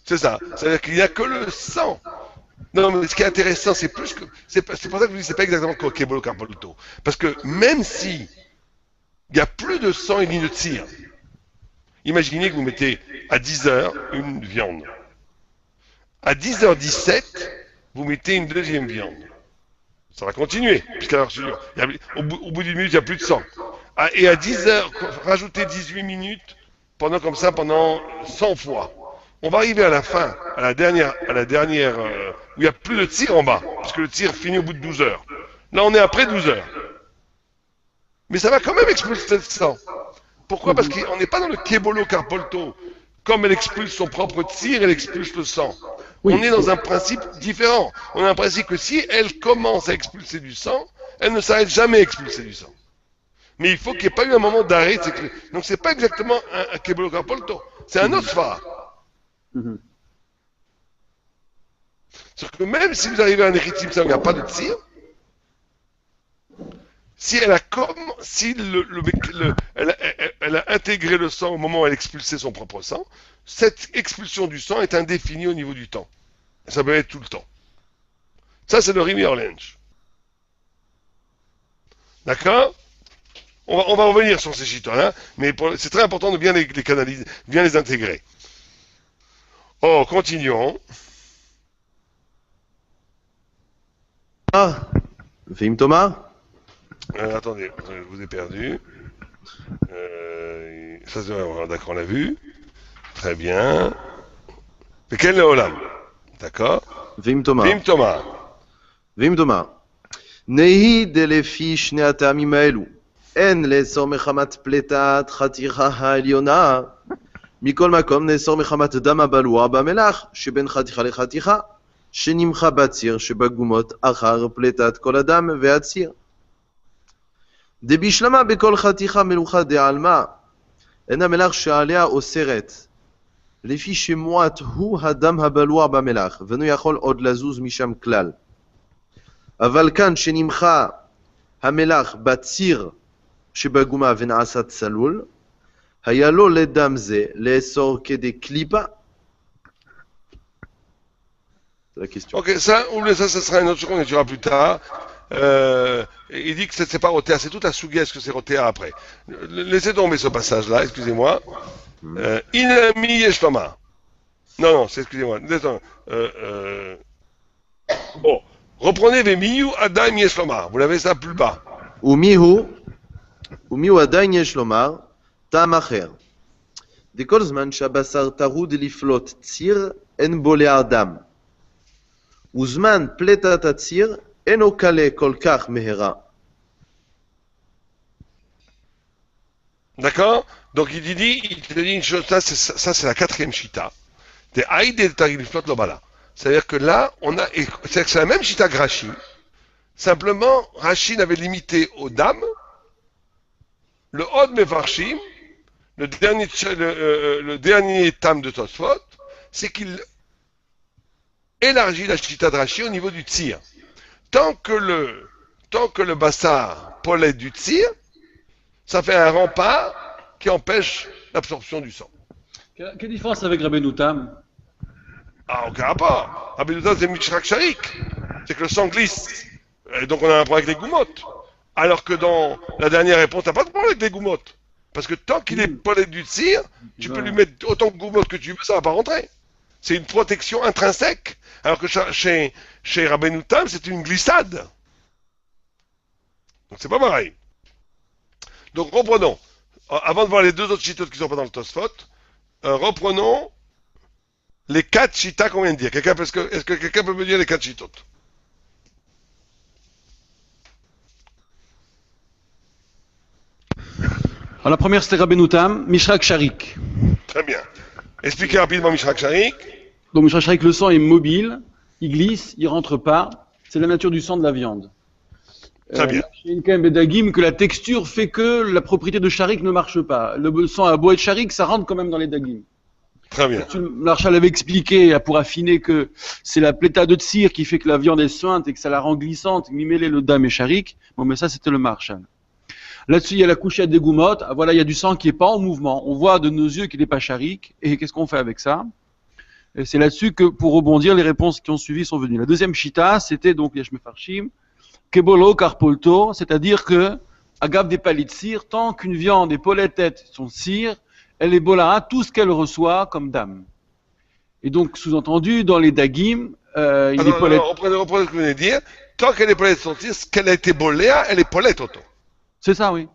c'est ça. C'est-à-dire qu'il n'y a que le sang. Non, mais ce qui est intéressant, c'est plus que. C'est pour ça que je vous dis, c'est pas exactement Kebolo Carpolto. Parce que même si il n'y a plus de sang et ni de tir, imaginez que vous mettez à 10h une viande. À 10h17, vous mettez une deuxième viande. Ça va continuer, puisqu'alors, au bout d'une minute, il n'y a plus de sang. Et à 10h, rajoutez 18 minutes, pendant 100 fois. On va arriver à la fin, à la dernière, où il n'y a plus de tir en bas, parce que le tir finit au bout de 12 heures. Là, on est après 12 heures. Mais ça va quand même expulser le sang. Pourquoi? Parce qu'on n'est pas dans le Kebolo Carpolto. Comme elle expulse son propre tir, elle expulse le sang. Oui. On est dans un principe différent. On a un principe que si elle commence à expulser du sang, elle ne s'arrête jamais à expulser du sang. Mais il faut qu'il n'y ait pas eu un moment d'arrêt. Donc c'est pas exactement un Kebolo Carpolto. C'est un autre phare. Mhm. C'est que même si vous arrivez à un Eritim, ça, il n'y a pas de tir. Si elle a elle a intégré le sang au moment où elle expulsait son propre sang, cette expulsion du sang est indéfinie au niveau du temps. Ça peut être tout le temps. Ça, c'est le Rimi Orlange. D'accord? On va revenir sur ces chitones, mais c'est très important de bien les canaliser, bien les intégrer. Oh, continuons. Ah, Vim Thomas. Attendez, je vous ai perdu. Ça, d'accord, on l'a vu. Très bien. Mais quel est Olam? D'accord. Vim Thomas. Vim Thomas. Vim Thomas. Nehi delefi shne הטעמים האלו. אין לאסור מחמת פליטת חתיכה העליונה. מכל מקום נאסור מחמת דם הבלוע במלח שבין חתיכה לחתיכה, שנמחה בציר שבגומות אחר פליטת כל הדם והציר. דבישלמה בכל חתיכה מלוכה דעלמה, אין המלח שעליה אוסרת, לפי שמועט הוא הדם הבלוע במלח, ואינו יכול עוד לזוז משם כלל. אבל כאן שנמחה המלח בציר שבגומה ונעשה צלול, היה לו לדם זה לאסור כדי קליפה? C'est la question. Ok, ça, ça sera une autre chose qu'on étudiera plus tard. Il dit que c'est pas Rotéa, c'est tout à Sugia, est-ce que c'est Rotéa après? Laissez tomber ce passage-là, excusez-moi. Inami Yeshloma. Non, c'est excusez-moi. Oh, reprenez Vemiyu Adam Yeshloma. Vous l'avez ça plus bas. ומיהו עדיין יש לומר, טעם אחר. דכל זמן שהבשר טרוד לפלוט ציר, אין בולע דם. וזמן פלטת הציר, אינו קלה כל כך מהרה. D'accord? Donc il te dit une chose, ça c'est la quatrième chita. C'est Aïdé Tariflot Lobala. C'est-à-dire que là, c'est la même chita que Rashi. Simplement, Rashi n'avait limité aux dames. Le Hod Mefarshim, le dernier tam de Tosfot, c'est qu'il élargit la chita de Rashi au niveau du tir. Tant que le bassar pollait du tir, ça fait un rempart qui empêche l'absorption du sang. Quelle différence avec Rabbeinu Tam? Ah, aucun rapport. Rabbeinu Tam, c'est Mishrak Sharik. C'est que le sang glisse. Et donc on a un problème avec les goumottes. Alors que dans la dernière réponse, t'as pas de problème avec les goumottes. Parce que tant qu'il est pollé du tir, tu peux lui mettre autant de goumottes que tu veux, ça va pas rentrer. C'est une protection intrinsèque. Alors que chez Rabbeinu Tam, c'est une glissade. Donc c'est pas pareil. Donc reprenons. Avant de voir les deux autres chitotes qui sont pas dans le Tosfot, reprenons les 4 chitas qu'on vient de dire. Est-ce que quelqu'un peut me dire les 4 chitotes? Alors, la première, c'était Rabbeinu Tam, Mishrak Sharik. Très bien. Expliquez rapidement Mishrak Sharik. Donc, Mishrak Sharik, le sang est mobile, il glisse, il rentre pas. C'est la nature du sang de la viande. Très bien. Chez Inkem Bedagim, que la texture fait que la propriété de Sharik ne marche pas. Le sang a beau être Sharik, ça rentre quand même dans les Dagim. Très bien. L'Archal avait expliqué, pour affiner, que c'est la pléta de tsir qui fait que la viande est sointe et que ça la rend glissante, mêler le dam et Sharik. Bon, mais ça, c'était le Marshal. Là-dessus, il y a la couchette des goumottes. Ah, voilà, il y a du sang qui est pas en mouvement. On voit de nos yeux qu'il n'est pas charik. Et qu'est-ce qu'on fait avec ça? Et c'est là-dessus que, pour rebondir, les réponses qui ont suivi sont venues. La deuxième chita, c'était donc Yesh Mefarshim, Kebolo Karpolto, c'est-à-dire que, Agav des palitzir, tant qu'une viande est poletette son cire, elle est bolara tout ce qu'elle reçoit comme dame. Et donc, sous-entendu, dans les dagim, il est polette. Reprenez ce que vous venez de dire. Tant qu'elle est polette son tir, ce qu'elle a été boléa, elle est polette auto. C'est ça, oui.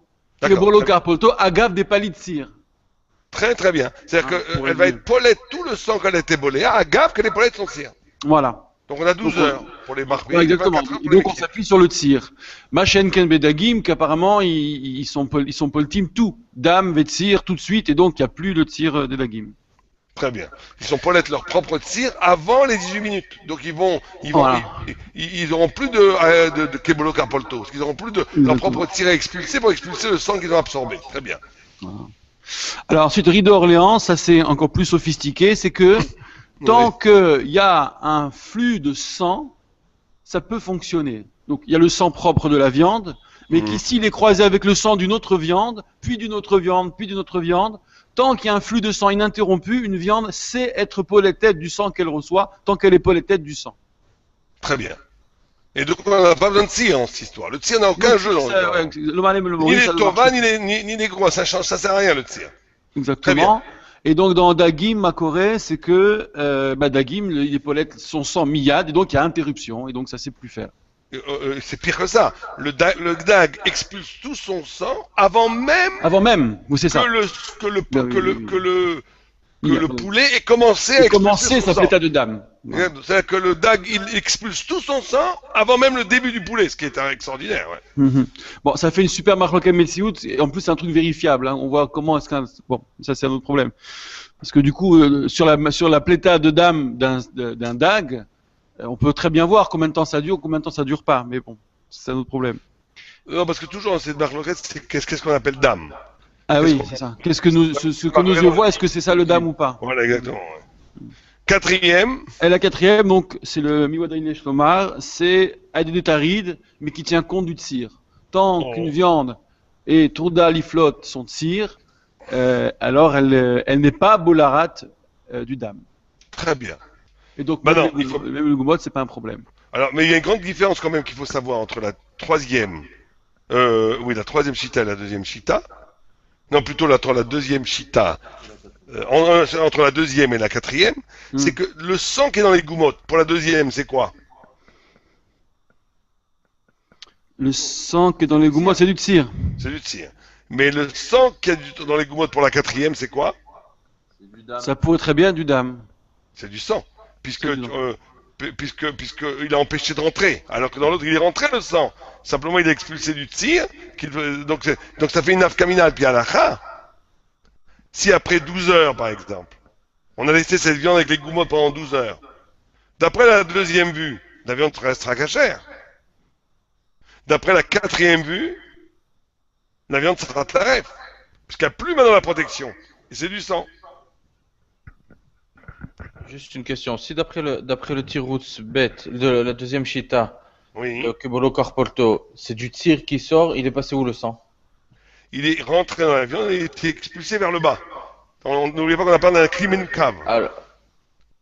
D'accord, Kebolo très bien. Karpolto, Agav des palitzir. Très très bien. C'est-à-dire pour qu'elle va aider. être polette tout le sang qu'elle a été boléa, à gaffe qu'elle est polette son tir. Voilà. Donc on a 12 Donc, heures pour les marquer. Ouais, exactement. 24 heures Et pour les donc on liquider. s'appuie sur le tir. Machen ken bedagim, qu'apparemment ils sont poltim tout. Dame, vetzir, tout de suite, et donc il n'y a plus de tir des dagim. Très bien. Ils sont polettes leur propre tir avant les 18 minutes. Donc Voilà. ils auront plus de Kebolo Carpolto. Parce qu'ils auront plus de leur Exactement. propre tir à expulser pour expulser le sang qu'ils ont absorbé. Très bien. Alors ensuite, Rideau Orléans, ça c'est encore plus sophistiqué, c'est que tant qu'il y a un flux de sang, ça peut fonctionner. Donc il y a le sang propre de la viande, mais Mhm. qu'ici il est croisé avec le sang d'une autre viande, puis d'une autre viande, puis d'une autre viande, tant qu'il y a un flux de sang ininterrompu, une viande sait être poletette du sang qu'elle reçoit, tant qu'elle est poletette du sang. Très bien. Et donc on n'a pas besoin de tir dans cette histoire. Le tir n'a aucun Donc, jeu dans ça, le ouais, le malem et le Ni Maurice, les ça ne Tova, marche ni les gros. Ça sert à rien le tir. Exactement. Et donc dans Dagim, Makoré, c'est que Dagim, il est polette son sang miyad, et donc il y a interruption, et donc ça sait plus faire. C'est pire que ça. Le Gdag expulse tout son sang avant même Avant même, oui c'est ça. que le poulet ait commencé à Il expulser commencer son sa sang. pléta de dame. C'est-à-dire que le Dag, il expulse tout son sang avant même le début du poulet, ce qui est extraordinaire. Ouais. Mhm. Bon, ça fait une super marque Metsiout, et en plus c'est un truc vérifiable. Hein. On voit comment est-ce qu'un... Bon, ça c'est un autre problème. Parce que du coup, sur la pléta de dame d'un dag, on peut très bien voir combien de temps ça dure, combien de temps ça dure pas. Mais bon, c'est un autre problème. Non, parce que toujours dans cette marloquette, c'est qu'est-ce qu'on appelle dame. Ah Qu'est-ce oui, qu'on- c'est ça. Qu'est-ce que ce que nos yeux voient, est-ce que c'est ça le dame ou pas? Voilà, exactement. Ouais. Quatrième, Et la quatrième, donc, c'est le Miwadaïne Shlomar, c'est Aïdétaride, mais qui tient compte du tsir. Tant Oh. qu'une viande et Tourda Liflot sont tsir, alors elle n'est pas Bolarat du dame. très bien. Et donc, Bah même, non, il faut- même le Goumot, c'est pas un problème. Alors, mais il y a une grande différence quand même qu'il faut savoir entre la troisième, la troisième chita et la deuxième chita. Non, plutôt entre la deuxième chita, entre la deuxième et la quatrième, c'est que le sang qui est dans les goumottes, pour la deuxième, c'est quoi? Le sang qui est dans les Goumot, c'est du tsir. C'est du tir. Mais le sang qui est dans les goumottes pour la quatrième, c'est quoi? Ça pourrait très bien être du dame. C'est du sang. Puisque, C'est du sang. puisque il a empêché de rentrer. Alors que dans l'autre, il est rentré le sang. Simplement, il a expulsé du tir. Donc ça fait une nafkaminal. Puis à la fin, si après 12 heures, par exemple, on a laissé cette viande avec les goumottes pendant 12 heures, d'après la deuxième vue, la viande restera cachère. D'après la quatrième vue, la viande sera taref. Puisqu'il n'y a plus maintenant la protection. Et c'est du sang. Juste une question. Si d'après le Tirouts bête de la deuxième Shita, Oui. le Kebolo Corporto, c'est du tir qui sort, il est passé où le sang? Il est rentré dans la viande et il est expulsé vers le bas. N'oubliez pas qu'on a parlé d'un crimen cave. Alors,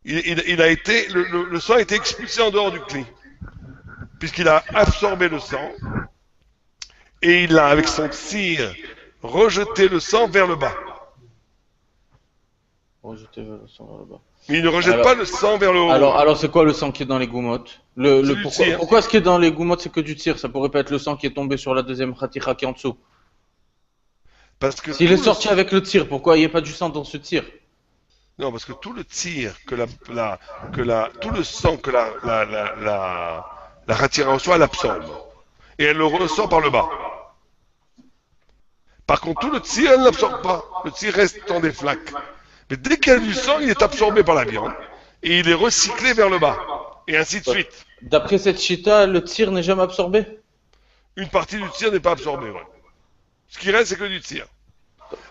Il a été, le sang a été expulsé en dehors du cli. Puisqu'il a absorbé le sang. Et il a, avec son tir, rejeté le sang vers le bas. rejeter le sang vers le bas. Mais il ne rejette Alors- pas le sang vers le haut. Alors c'est quoi le sang qui est dans les goumottes? C'est du tir. Pourquoi ce qui est dans les goumottes c'est que du tir? Ça pourrait pas être le sang qui est tombé sur la deuxième khatira qui est en dessous. Parce que S'il tout est le sorti sang- avec le tir, pourquoi il n'y a pas du sang dans ce tir? Non, parce que tout le tir tout le sang que la ratira reçoit, elle absorbe. Et elle le ressort par le bas. Par contre, tout le tir, elle ne l'absorbe pas. Le tir reste dans des flaques. Mais dès qu'il y a du sang, il est absorbé par la viande. Et il est recyclé vers le bas. Et ainsi de suite. D'après cette chita, le tir n'est jamais absorbé? Une partie du tir n'est pas absorbée. Ouais. Ce qui reste, c'est que du tir.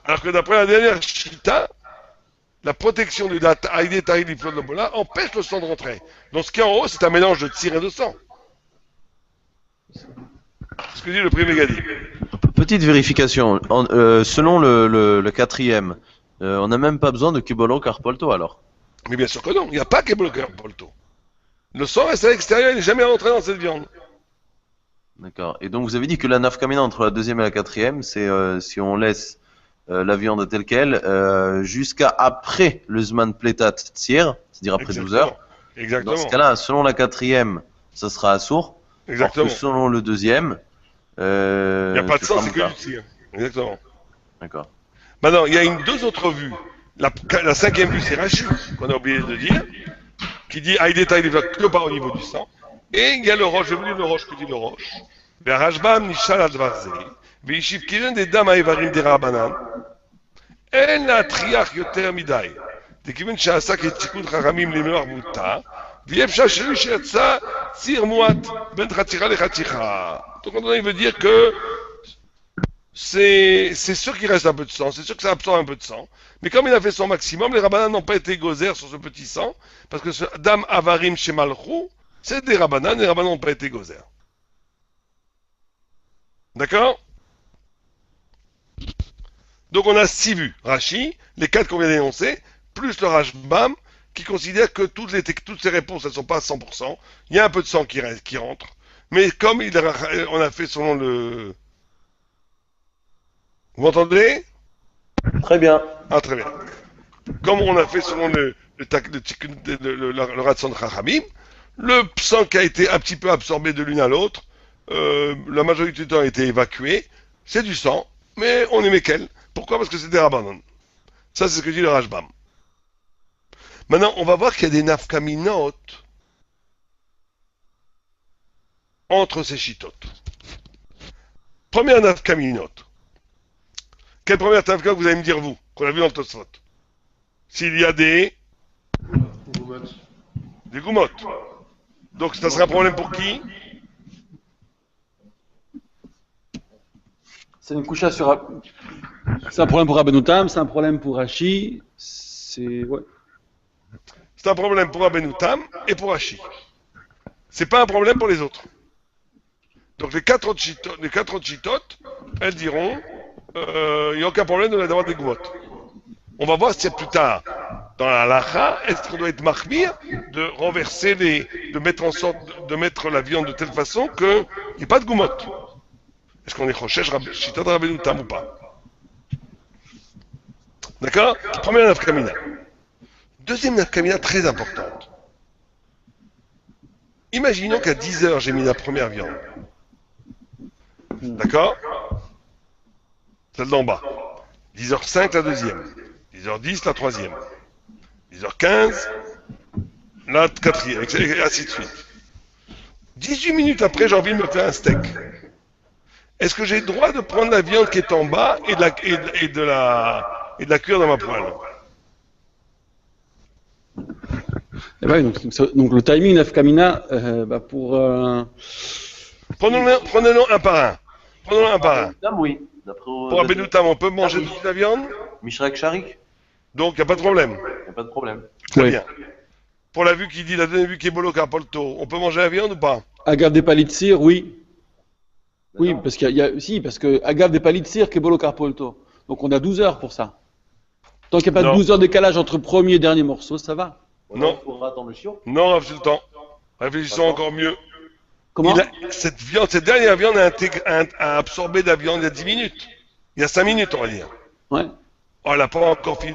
Alors que d'après la dernière chita, la protection du Aïdé Tahid Iflodobola empêche le sang de rentrer. Donc ce qui est en haut, c'est un mélange de tir et de sang. C'est ce que dit le premier Gadi. petite vérification. Selon le quatrième, on n'a même pas besoin de Kibolo Carpolto alors. Mais bien sûr que non, il n'y a pas Kebolo Carpolto. Le sang reste à l'extérieur, il n'est jamais rentré dans cette viande. D'accord. Et donc vous avez dit que la nafkamina entre la deuxième et la quatrième, c'est si on laisse la viande telle qu'elle jusqu'à après le Zman Pletat Tzir, c'est-à-dire après 12 heures. Exactement. Dans ce cas-là, selon la quatrième, ça sera assour. Exactement. Alors que selon le deuxième, Il n'y a pas de sang, c'est Khamka. que du tir. Exactement. D'accord. Maintenant, il y a deux autres vues. La cinquième vue, c'est Rachid, qu'on a oublié de dire, qui dit Aïe détail que pas au niveau du sang. Et il y a le roche, je vous dis le roche, que dit le roche. Le Rashbam Nishal Advarze, Veishiv Kilen des Dam Aevarim des Rabanan, En la Triach Yoter Midai, de Kivin Shasak et Tikun Charamim Limor Muta, Viefsha Shelu Shetza, Tsir Muat, Ben Khatira le Khatira. Donc, il veut dire que c'est sûr qu'il reste un peu de sang, c'est sûr que ça absorbe un peu de sang. Mais comme il a fait son maximum, les rabbinans n'ont pas été gozer sur ce petit sang, parce que ce Dam Avarim chez Malchou, c'est des rabbinans, les rabbinans n'ont pas été gozer. D'accord? Donc on a 6 vues. Rashi, les 4 qu'on vient d'énoncer, plus le Rashbam, qui considère que toutes ces réponses, elles ne sont pas à 100%. Il y a un peu de sang qui rentre. Mais comme on a fait selon le... Vous m'entendez? Très bien. Ah, très bien. Comme on a fait selon le Ratson Chachamim, le sang qui a été un petit peu absorbé de l'une à l'autre, la majorité du temps a été évacué, c'est du sang, mais on est Mekel. Pourquoi? Parce que c'est des Rabbanon. Ça, c'est ce que dit le Rashbam. Maintenant, on va voir qu'il y a des nafkaminotes entre ces chitotes. Première nafkaminote. Quelle première nafka vous allez me dire, vous, qu'on a vu dans le Tosfot? S'il y a des goumottes. Donc, ça sera un problème pour qui? C'est une coucha sur. C'est un problème pour Abenoutam, c'est un problème pour Rashi. C'est. Ouais. C'est un problème pour Abenoutam et pour Hachi. C'est pas un problème pour les autres. Donc les quatre autres chitotes, elles diront, il n'y a aucun problème d'avoir des goumottes. On va voir si plus tard, dans la lacha, est-ce qu'on doit être mahmir de renverser de mettre en sorte de mettre la viande de telle façon qu'il n'y ait pas de goumottes. Est-ce qu'on est chochesh chitot Abenoutam ou pas? D'accord? Première nafkamina. Deuxième nafkamina très importante. Imaginons qu'à 10 heures, j'ai mis la première viande. D'accord? Celle d'en bas. 10h05, la deuxième. 10h10, la troisième. 10h15, la quatrième, et ainsi de suite. 18 minutes après, j'ai envie de me faire un steak. Est-ce que j'ai le droit de prendre la viande qui est en bas et de la cuire dans ma poêle? Eh ben, donc le timing nafkamina pour. Prenons-le un par un. Prenons-le un par un. Oui. Pour Abenoutam, on peut manger toute la viande? Mishrek Sharik? Donc, il n'y a pas de problème. Il n'y a pas de problème. Très Oui. bien. Pour la vue qui dit, la deuxième vue qui est Bolo Carpolto, on peut manger la viande ou pas? Agave des palitzir, oui. Oui, parce parce que Agave des palitzir, Kebolo Carpolto. Donc on a 12 heures pour ça. Tant qu'il n'y a pas de 12 heures de décalage entre premier et dernier morceau, ça va. Non. Il faudra attendre le chiot. Non, Rav Sultan. Réfléchissons encore mieux. Comment? Cette dernière viande a absorbé de la viande il y a 10 minutes. Il y a 5 minutes, on va dire. Ouais. Oh, elle n'a pas encore fini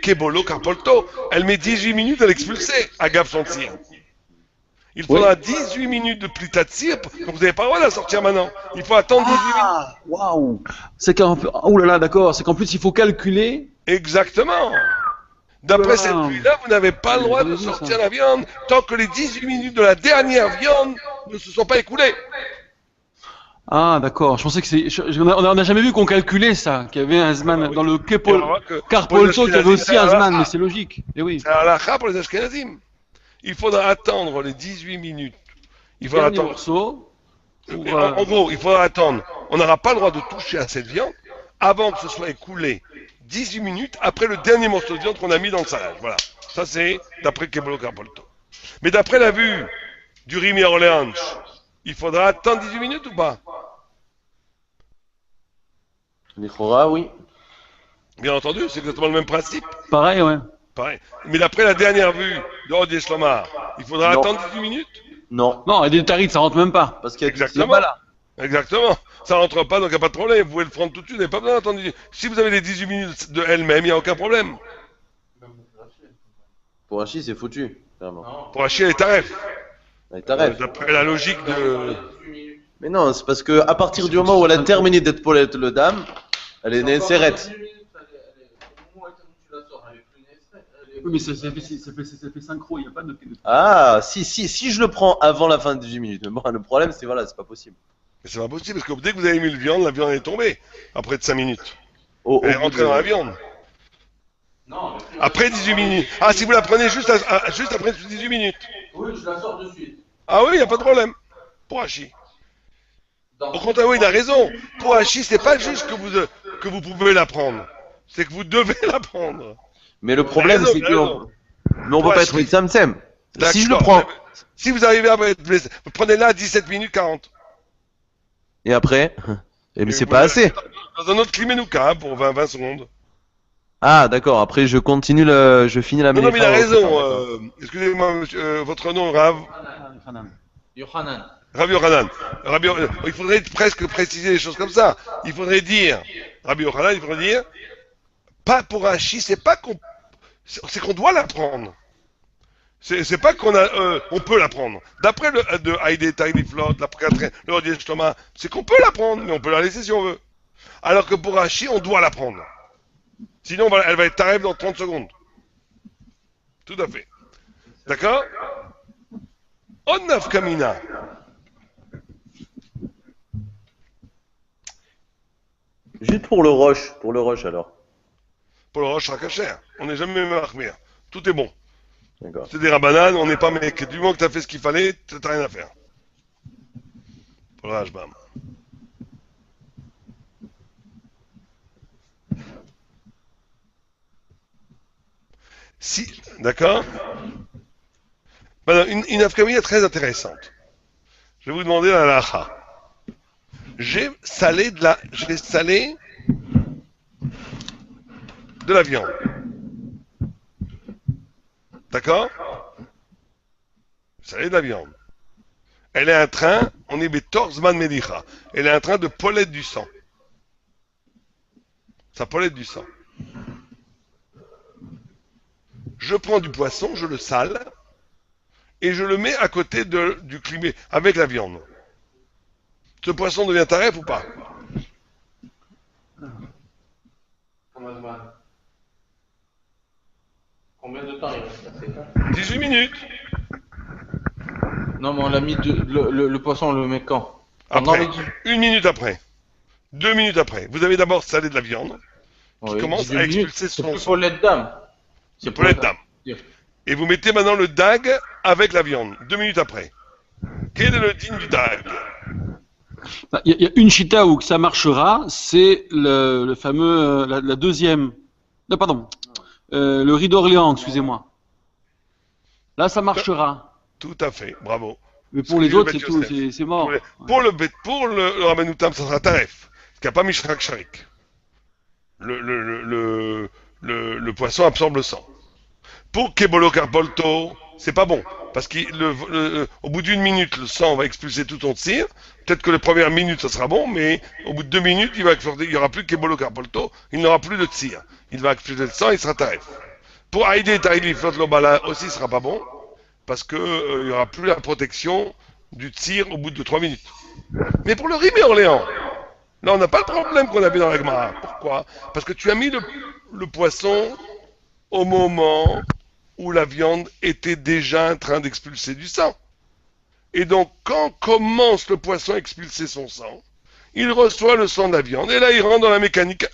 Kebolo Carpolto. Elle met 18 minutes à l'expulser, Agave son tir. Il faudra 18 minutes de plita de tir, donc vous n'avez pas le droit de la sortir maintenant. Il faut attendre 18 minutes. Ah, waouh! C'est qu'en oh là là, d'accord. C'est qu'en plus il faut calculer. Exactement. D'après cette Wow. vue-là, vous n'avez pas le droit de J'avais vu sortir ça. la viande tant que les 18 minutes de la dernière viande ne se sont pas écoulées. Ah, d'accord. Je pensais que on n'a jamais vu qu'on calculait ça, qu'il y avait un Zman dans le Et on va voir que Carpolto, qu'il y avait pour les aussi un Ashkénazim, Zman, mais c'est logique. Et oui. c'est un halakha pour les Ashkenazim. Il faudra attendre les 18 minutes. Il faudra Dernier attendre. morceau. Pour, En gros, il faudra attendre. On n'aura pas le droit de toucher à cette viande avant que ce soit écoulé 18 minutes après le dernier morceau de viande qu'on a mis dans le salage. Voilà. Ça, c'est d'après Kebolo Carpolto. Mais d'après la vue du Rimi Orléans, il faudra attendre 18 minutes ou pas? Lichora, oui. Bien entendu, c'est exactement le même principe. Pareil, ouais. Pareil. Mais d'après la dernière vue de Rod Yeshlomar, il faudra Non. attendre 18 minutes. Non. Non, et des tarit, ça rentre même pas. Parce qu'il y a Exactement. Exactement. Ça rentre pas, donc il n'y a pas de problème. Vous pouvez le prendre tout de suite, vous n'avez pas besoin d'attendre. Si vous avez les 18 minutes de elle-même, il n'y a aucun problème. Pour Hachi, c'est foutu, clairement. Pour acheter les tarifs. Allez, t'arrêtes. D'après la logique de. Mais non, c'est parce que à partir du moment où elle a terminé d'être Paulette le dame, elle est née serrette. Oui, mais ça fait synchro, il n'y a pas de. Ah, si je le prends avant la fin de 18 minutes. Mais bon, le problème, c'est voilà, c'est pas possible. Mais c'est pas possible, parce que dès que vous avez mis la viande est tombée. Après de 5 minutes. Au Elle est bout rentrée de- dans la viande. Après 18 minutes. Ah, si vous la prenez juste après 18 minutes. Oui, je la sors de suite. Ah oui, il n'y a pas de problème. Pour Hachi. Au contraire, oui, il a raison. Pour Hachi, c'est pas juste que vous pouvez la prendre. C'est que vous devez la prendre. Mais le problème, raison, c'est t'as que. raison. Mais on peut Toi, pas être si- Samsem. Si je le D'accord. prends. Si vous arrivez à vous prenez-la à 17 minutes 40. Et après Mais Et c'est vous pas la- assez. Dans un autre Klimenouka pour 20 secondes. Ah, d'accord. Après, je continue je finis la Non, non, mais il a Mélécha. raison. D'accord. Excusez-moi, monsieur, votre nom, Rav Yohanan. Rabbi Yochanan. Il faudrait presque préciser les choses comme ça. Il faudrait dire, Rabbi Yochanan, il faudrait dire, pas pour Hachi, c'est pas qu'on, c'est qu'on doit la prendre. C'est pas qu'on a, on peut la prendre. D'après le de Haïdé, Taïdi Flot, d'après le Rodier Shtoma, c'est qu'on peut la prendre, mais on peut la laisser si on veut. Alors que pour Hachi, on doit la prendre. Sinon, elle va être tarève dans 30 secondes. Tout à fait. D'accord? Onnaf Kamina. Juste pour le rush alors. Pour le Rosh Hakacher. On n'est jamais marmire. Tout est bon. D'accord. C'est des rabananes, on n'est pas mec. Du moment que tu as fait ce qu'il fallait, t'as rien à faire. Pour le Rashbam. Si, d'accord? Maintenant, une afkamia très intéressante. Je vais vous demander la lacha. J'ai salé de la viande. D'accord? Salé de la viande. Elle est en train, on est betorzman medicha. Elle est en train de poler du sang. Ça polette du sang. Je prends du poisson, je le sale, et je le mets à côté du climé, avec la viande. Ce poisson devient taref ou pas? Combien de temps il reste passer 18 minutes. Non, mais on l'a mis le poisson, on le met quand? Après, 1 minute après. 2 minutes après. Vous avez d'abord salé de la viande, qui commence à expulser C'est son plus sang. pour l'aide d'âme. C'est pour l'aide d'âme. Et vous mettez maintenant le dag avec la viande, 2 minutes après. Quel est le digne du dag? Il y a une chita où que ça marchera, c'est le fameux, la deuxième. Non, pardon. Le riz d'Orléans, excusez-moi. Là, ça marchera. Tout à fait, bravo. Mais pour les autres, c'est tout, c'est mort. Pour le Rabbanoutam, ça sera taref. Parce qu'il n'y a pas Mishrak Sharik. Le poisson absorbe le sang. Pour Kebolo Carpolto, c'est pas bon. Parce qu'au bout d'1 minute, le sang va expulser tout ton tir. Peut-être que les premières minutes, ça sera bon, mais au bout de 2 minutes, il n'y aura plus Kebolo Carpolto, il n'aura plus de tir. Il va expulser le sang, il sera taref. Pour Haïdé, Taïli, Flot Lobala aussi, ce sera pas bon. Parce que il n'y aura plus la protection du tir au bout de 3 minutes. Mais pour le Rimé Orléans, là, on n'a pas le problème qu'on avait dans la Gemara. Pourquoi? Parce que tu as mis le poisson au moment où la viande était déjà en train d'expulser du sang. Et donc, quand commence le poisson à expulser son sang, il reçoit le sang de la viande, et là, il rentre dans la mécanique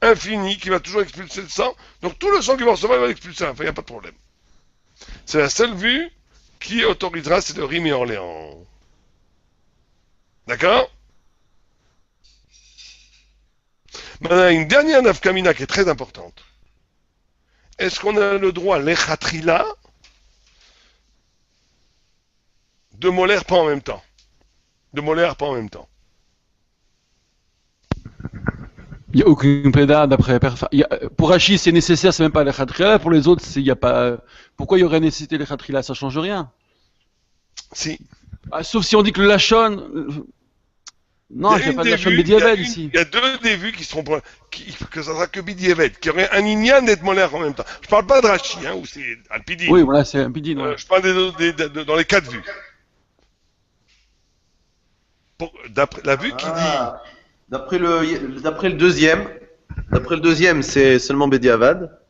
infinie qui va toujours expulser le sang. Donc, tout le sang qu'il va recevoir, il va l'expulser. Enfin, il n'y a pas de problème. C'est la seule vue qui autorisera, c'est le Rimé Orléans. D'accord? Maintenant, une dernière nafkamina qui est très importante. Est-ce qu'on a le droit, l'echatrila, de molaire pas en même temps? De molaire pas en même temps. Il n'y a aucune pédale d'après pour Rachid, c'est nécessaire, c'est même pas les khatrila. Pour les autres, il y a pas. Pourquoi il y aurait nécessité les khatrila? Ça change rien. Si. Ah, sauf si on dit que le lachon. Non, il n'y a pas de lachon médiéval ici. Il y a deux des vues qui seront que ça sera que Bidievet, qui aurait un Inyan d'être molaire en même temps. Je parle pas de Rachi, hein, où c'est Alpidine. Oui, voilà, c'est Alpidine. Ouais. Je parle dans les quatre vues. D'après la vue qui dit. D'après le deuxième, c'est seulement Bediavad.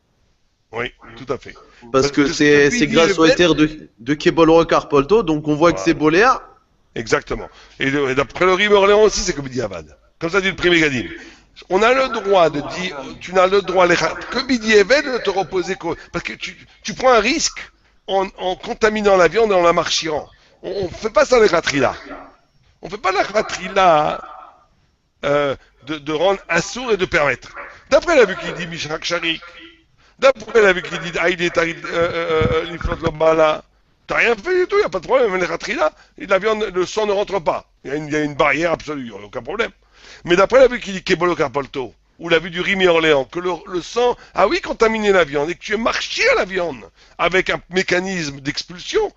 Oui, tout à fait. Parce que c'est grâce au éther de Kebolro Carpolto, donc on voit que c'est Boléa. Exactement. Et d'après le Rim Orléans aussi, c'est que Bediavad. Comme ça dit le premier Gadim. On a le droit de dire, tu n'as le droit que Bidievad de te reposer, parce que tu prends un risque en contaminant la viande et en la marchirant. On ne fait pas ça les Khatrila. On ne fait pas la Khatrila de rendre assourd et de permettre. D'après la vue qui dit Mishrak Sharik, d'après la vue qui dit Aïdé Tarid Liflot Lobala, t'as rien fait du tout, il n'y a pas de problème. Les Khatrila, la viande, le sang ne rentre pas. Il y a une barrière absolue, il n'y a aucun problème. Mais d'après la vue qui dit Kebolo Carpolto, ou la vue du Rimi Orléans, que le sang a oui contaminé la viande et que tu es marché à la viande avec un mécanisme d'expulsion,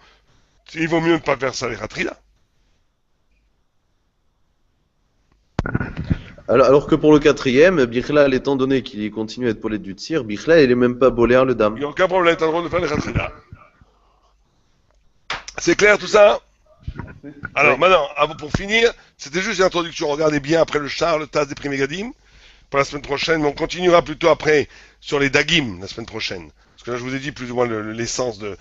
il vaut mieux ne pas faire ça les Khatrila. Alors que pour le quatrième, Bichlal, étant donné qu'il continue à être polé du tir, Bichlal, il est même pas boléen le dame. Il n'y a aucun problème, tu as le droit de faire les Khatrila. C'est clair tout ça? Alors maintenant, pour finir, c'était juste une introduction. Regardez bien après le char, le tas des premiers Gadim pour la semaine prochaine, mais on continuera plutôt après sur les Dagim la semaine prochaine. Parce que là, je vous ai dit plus ou moins l'essence de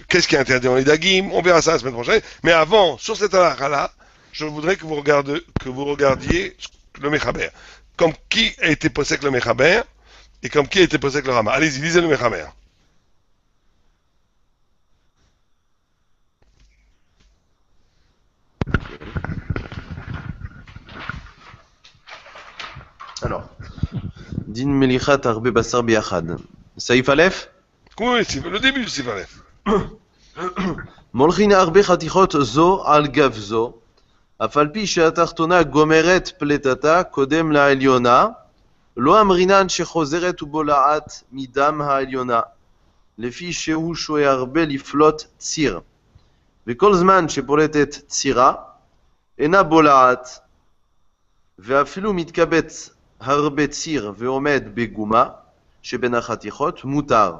qu'est-ce qui est interdit dans les Dagim. On verra ça la semaine prochaine. Mais avant, sur cette halakha-là, je voudrais que vous regardiez le Mechaber. Comme qui a été possède le Mechaber et comme qui a été possède le Rama. Allez-y, lisez le Mechaber. Alors, Din Melichat Arbe Basar Biachad. Saïf Aleph. Oui, c'est le début du Saïf Aleph. Molchin Arbe Chatichot Zo al Gav Zo. אף על פי שהתחתונה גומרת פלטתה קודם לעליונה, לא אמרינן שחוזרת ובולעת מדם העליונה, לפי שהוא שוהה הרבה לפלוט ציר. וכל זמן שפולטת צירה, אינה בולעת, ואפילו מתקבץ הרבה ציר ועומד בגומה, שבין החתיכות מותר.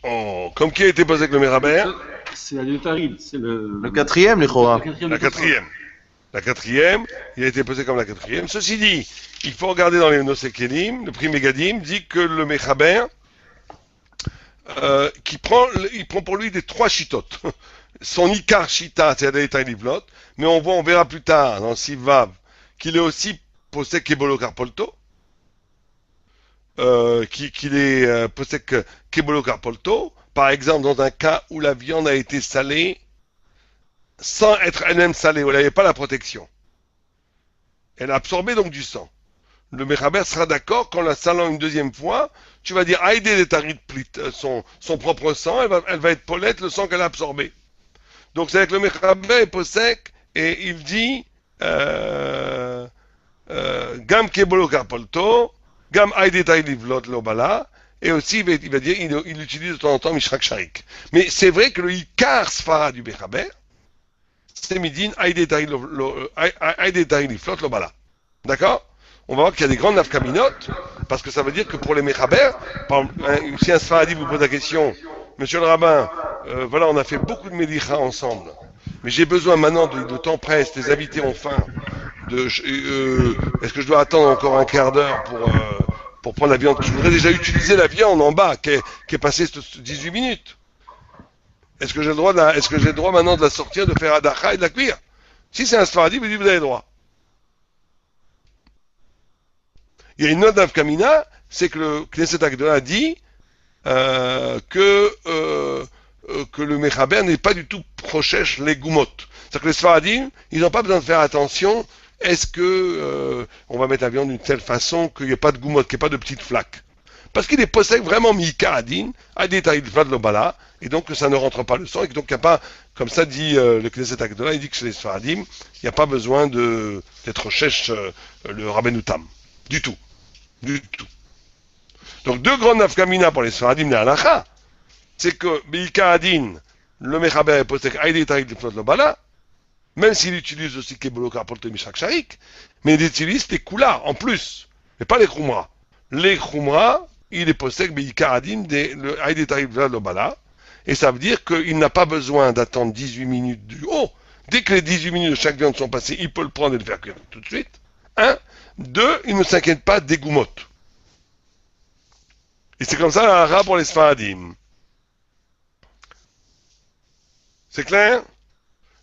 Oh, comme qui a été posé avec le Mechaber? C'est Adiotarid, c'est le quatrième, les Chora. La quatrième. La quatrième, il a été posé comme la quatrième. Ceci dit, il faut regarder dans les Nosekelim, le prix Megadim dit que le Mechaber, il prend pour lui des trois chitotes. Son Ikar Shita, c'est Adéta Livlot, mais on verra plus tard dans Sivav qu'il est aussi posé Kebolo Carpolto, qu'il est posé Kebolo Carpolto, par exemple dans un cas où la viande a été salée sans être elle-même salée, où elle n'avait pas la protection. Elle a absorbé donc du sang. Le Mechaber sera d'accord qu'en la salant une deuxième fois, tu vas dire Aïdé des tarit son propre sang, elle va être polette le sang qu'elle a absorbé. Donc c'est avec le Mechaber est posek et il dit Gam Kebolo Carpolto, Gam Aïdé tarit livlot lobala, et aussi il va dire il utilise de temps en temps Mishrak Sharik. Mais c'est vrai que le Ikar Sfara du Mechaber, c'est midin Aïdé tarit livlot lobala. D'accord? On va voir qu'il y a des grandes nafkaminotes, parce que ça veut dire que pour les Mechaber, si un Sfaradi vous pose la question, monsieur le rabbin, voilà, on a fait beaucoup de Mélicha ensemble, mais j'ai besoin maintenant de temps presse, les invités ont faim, est-ce que je dois attendre encore un quart d'heure pour prendre la viande? Je voudrais déjà utiliser la viande en bas, qui est passée 18 minutes. Est-ce que j'ai le droit maintenant de la sortir, de faire Adacha et de la cuire? Si c'est un Sfaradi, vous dites, vous avez le droit. Il y a une note d'Avkamina, c'est que le Knesset Agdola dit que le Mechaber n'est pas du tout prochèche les goumot. C'est-à-dire que les Sfaradim, ils n'ont pas besoin de faire attention, est-ce que on va mettre la viande d'une telle façon qu'il n'y ait pas de goumot, qu'il n'y ait pas de petites flaques. Parce qu'il est possède vraiment Mika Adin, à des tailles de l'obala, et donc que ça ne rentre pas le sang, et que donc il n'y a pas, comme ça dit le Knesset Agdola, il dit que chez les Sfaradim, il n'y a pas besoin d'être chèche le Rabbeinu Tam. Du tout. Du tout. Donc deux grandes nafkamina pour les Sfaradim de la halacha, c'est que Beika Adin, le Mechaber est posé Aïdé Tarik de Flot Lobala, même s'il utilise aussi Kebolo Karpolto et Mishak Sharik, mais il utilise les Kula en plus, mais pas les Khumra. Les Khumra, il est posé Beika Adin, le Aïdé Tarik de Flot Lobala, et ça veut dire qu'il n'a pas besoin d'attendre 18 minutes du haut. Dès que les 18 minutes de chaque viande sont passées, il peut le prendre et le faire cuire tout de suite. Un. Deux, il ne s'inquiète pas des goumottes. Et c'est comme ça la halacha pour les Sfaradim. C'est clair?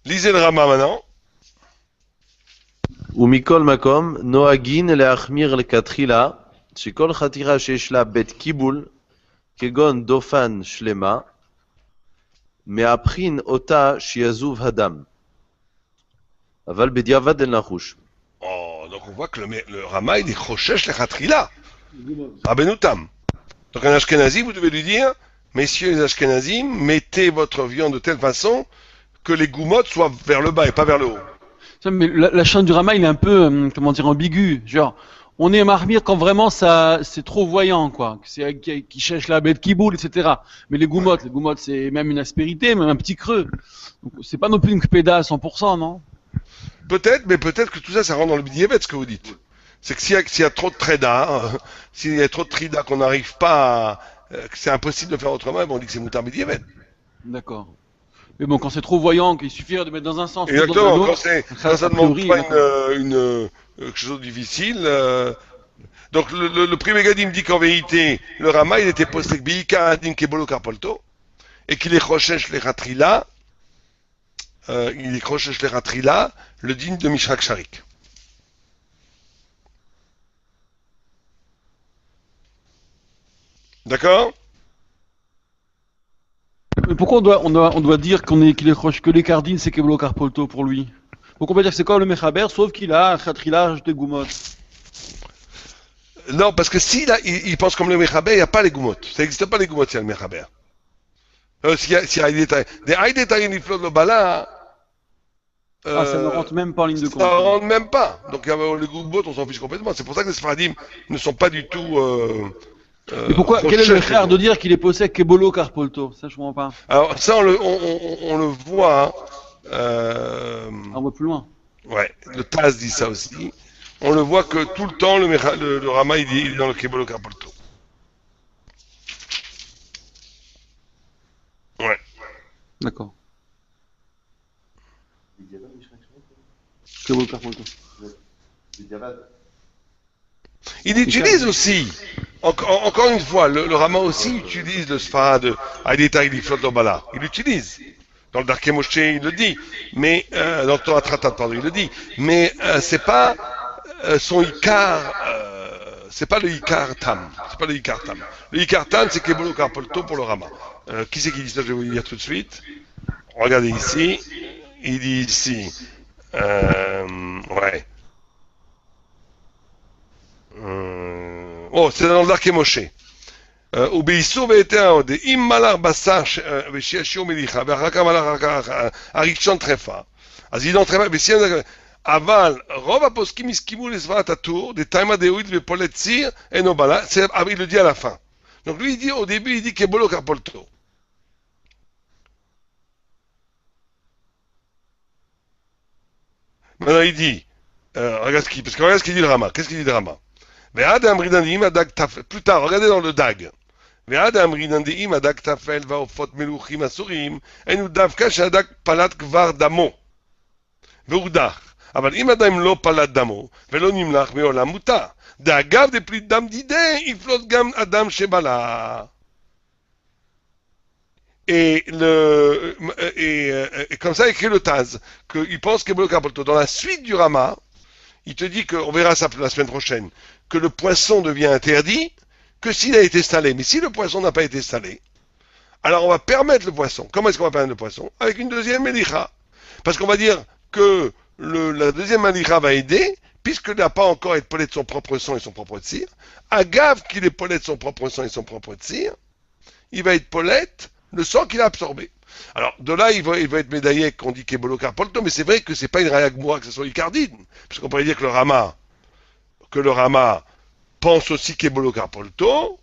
Lisez le Rama maintenant. ומכל מקום, נוהגין להחמיר לכתחילה, שכל חתיכה שיש לה בית קיבול, כגון דופן שלמה, מהפכין אותה שיזוב הדם. אבל בדיעבד אין לחוש. Oh, donc on voit que le Rama, il est chochesh lechatrila. Rabbeinu Tam. Donc un Ashkenazi, vous devez lui dire, messieurs les Ashkenazim, mettez votre viande de telle façon que les goumottes soient vers le bas et pas vers le haut. Ça, mais la chaîne du Rama, il est un peu, comment dire, ambigu. Genre, on est marmire quand vraiment ça, c'est trop voyant, quoi. C'est qui cherche la bête qui boule, etc. Mais les goumottes, c'est même une aspérité, même un petit creux. Donc, c'est pas non plus une pédale à 100%, non? Peut-être, mais peut-être que tout ça, ça rentre dans le bidiébet, ce que vous dites. C'est que s'il y a trop de treda, s'il y a trop de trida qu'on n'arrive pas à, que c'est impossible de faire autrement, on dit que c'est moutar bidiébet. D'accord. Mais bon, quand c'est trop voyant, qu'il suffirait de mettre dans un sens ou dans Exactement, un autre, quand ça ne demande priori, pas d'accord. quelque chose de difficile. Donc le prix Megadim dit qu'en vérité, le Rama, il était posté Beika Adin Kebolo Karpolto, et qu'il est Chochesh les Ratrila, il est Chochesh les Ratrila, le digne de Mishrak Sharik. D'accord? Mais pourquoi on doit dire qu'il est proche que les cardines, c'est Keblo Karpolto pour lui? Pourquoi on peut dire que c'est comme le Mechaber, sauf qu'il a un khatrilage de Goumot? Non, parce que il pense comme le Mechaber, il n'y a pas les goumottes. Ça n'existe pas les goumottes, il y a le Mechaber. S'il y a des Haïdétaïn, il flotte le bala. Ça ne rentre même pas en ligne de compte. Ça ne rentre même pas. Donc les goumottes, on s'en fiche complètement. C'est pour ça que les Sfaradim ne sont pas du tout. Mais pourquoi? Quel est le frère de dire qu'il est possède Kebolo Karpolto? Ça, je comprends pas. Alors, ça, on le voit. On voit plus loin. Ouais, le Taz dit ça aussi. On le voit que tout le temps, le Rama, il est dans le Kebolo Karpolto. Ouais. D'accord. Kebolo Karpolto. Il utilise aussi, encore une fois, le Rama aussi utilise le Sfara de Haïdétaï il flotte au bala. Il l'utilise. Dans le Darké Moshe, il le dit. Mais, dans le Torah Tratat, pardon, il le dit. Mais, c'est pas son Ikar, c'est pas le Ikar Tam. C'est pas le Ikar Tam. Le Ikar Tam, c'est Kebolo Karpolto pour le Rama. Qui c'est qui dit ça? Je vais vous le dire tout de suite. Regardez ici. Il dit ici. Ouais. C'est dans le Darké Moshe. ובאיסור בהיתר אם מלאך בשר ושישיר מליחה ואחר כך מלאך הראשון טרפה אז ידון טרפה אבל רוב הפוסקים הסכימו לסברת הטור דתיימא דהואיל ופולט ציר אינו בלה, il le dit à la fin. Donc lui il dit au début, il dit Kebolo Karpolto. Maintenant il dit regarde ce qu'il dit le Rama. Qu'est-ce qu'il dit le Rama? Plus tard, regardez dans le Dag. ועד האמרינן דעים הדג טפל והעופות מלוכים אסורים, אינו דווקא שהדג פלט כבר דמו והודח. אבל אם אדם לא פלט דמו ולא נמלח מעולם מותר. דאגב דפליט דם דידי, יפלוט גם אדם שבלה. Et comme ça écrit le Taz, qu'il pense que dans la suite du Rama, il te dit qu'on verra ça la semaine prochaine, que le poisson devient interdit que s'il a été salé. Mais si le poisson n'a pas été salé, alors on va permettre le poisson. Comment est-ce qu'on va permettre le poisson? Avec une deuxième melicha. Parce qu'on va dire que la deuxième melicha va aider, puisqu'il n'a pas encore épolé de son propre sang et son propre tir. Agave qu'il épolé de son propre sang et son propre tir, il va être polette le sang qu'il a absorbé. Alors, de là, il va être médaillé qu'on dit Kebolo Karpolto, mais c'est vrai que c'est pas une raya gmoura, que ce soit Icardine. Parce qu'on pourrait dire que le Rama pense aussi qu'Ebolo Carpolto,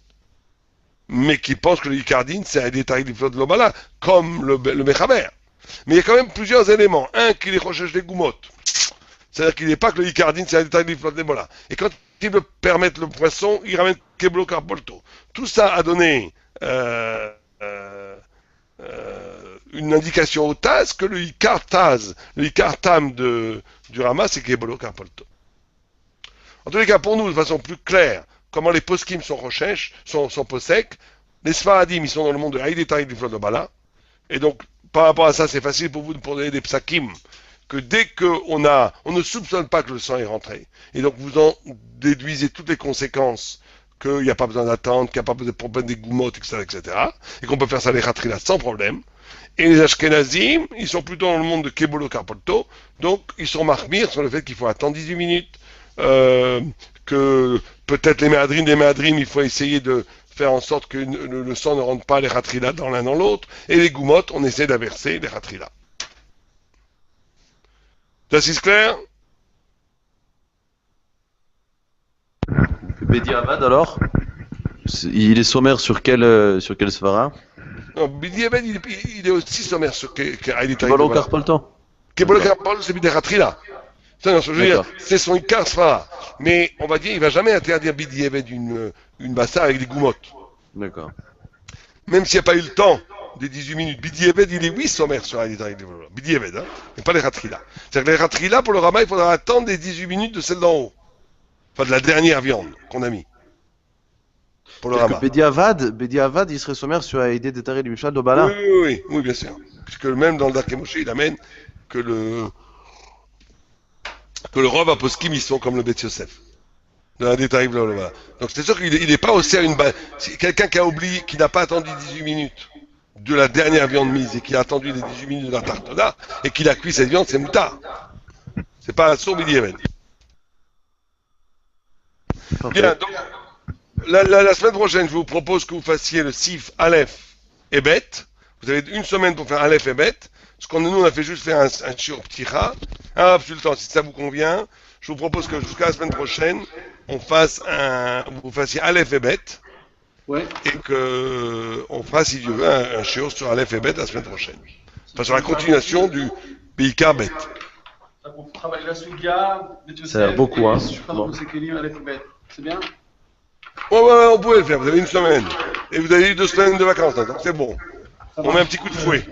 mais qui pense que le Icardine, c'est un détail du flot de l'Obala, comme le Mechaber. Mais il y a quand même plusieurs éléments. Un, qu'il est recherche des goumottes. C'est-à-dire qu'il n'est pas que le Icardine, c'est un détail du flot de l'Ebola. Et quand il veut permettre le poisson, il ramène Keblo Carpolto. Tout ça a donné une indication au Taz que le Icartam du Rama, c'est Keblo Carpolto. En tous les cas, pour nous, de façon plus claire, comment les poskim sont recherches, sont posek, les Sfaradim, ils sont dans le monde de Haïdétaï du flot de Bala. Et donc, par rapport à ça, c'est facile pour vous de donner des psakim, que dès qu'on ne soupçonne pas que le sang est rentré, et donc vous en déduisez toutes les conséquences, qu'il n'y a pas besoin d'attendre, qu'il n'y a pas besoin de problème des goumottes, etc., et qu'on peut faire ça les ratrilas sans problème. Et les Ashkenazim, ils sont plutôt dans le monde de Kebolo Carpolto, donc ils sont marmires sur le fait qu'il faut attendre 18 minutes, que peut-être les méadrim, il faut essayer de faire en sorte que le sang ne rentre pas les ratrilas dans l'un dans l'autre, et les goumottes, on essaie d'inverser les ratrilas. C'est clair? Bediavad alors, il est sommaire sur quel svara? Non, Bidi Eben, il est aussi sommaire sur Kebolo Carpolto. Kebolo Carpolto, c'est Bidi Ratrila. Je veux dire, c'est son Ikar Svara. Mais on va dire, il va jamais interdire Bidi Eben une bassa avec des goumottes. D'accord. Même s'il n'y a pas eu le temps des 18 minutes. Bidi Eben, il est oui sommaire sur Bidi Eben, hein, mais pas les Ratrila. C'est-à-dire que les Ratrila, pour le Rama, il faudra attendre des 18 minutes de celle d'en haut. Enfin, de la dernière viande qu'on a mis. Pour le Rama. Bediavad, il serait sommaire sur Haïdé Détaré du Mishal d'Obala. Oui, bien sûr. Puisque même dans le Dark Moshe, il amène que le Rov Aposkim, ils sont comme le Bet Yosef. Dans la détail, blablabla. Donc c'est sûr qu'il n'est pas aussi à une base. Si quelqu'un qui a oublié, qui n'a pas attendu 18 minutes de la dernière viande mise et qui a attendu les 18 minutes de la tartona et qu'il a cuit cette viande, c'est moutard. C'est pas un sourd Bidi Even. Bien, donc, la semaine prochaine, je vous propose que vous fassiez le Sif, Aleph et Bet. Vous avez une semaine pour faire Aleph et Bet. Ce qu'on nous, on a fait juste faire un shiur pticha. Un temps, si ça vous convient, je vous propose que jusqu'à la semaine prochaine, vous fassiez Aleph et Bet. Ouais. Et qu'on fera, si Dieu veut, un shiur sur Aleph et Bet la semaine prochaine. Enfin, sur la continuation du Beika Bet. On travaille la Souga, Ça a l'air beaucoup, hein. Bon. C'est bien? Ouais, on pouvait le faire. Vous avez une semaine. Et vous avez eu 2 semaines de vacances, donc c'est bon. On met un petit coup de fouet.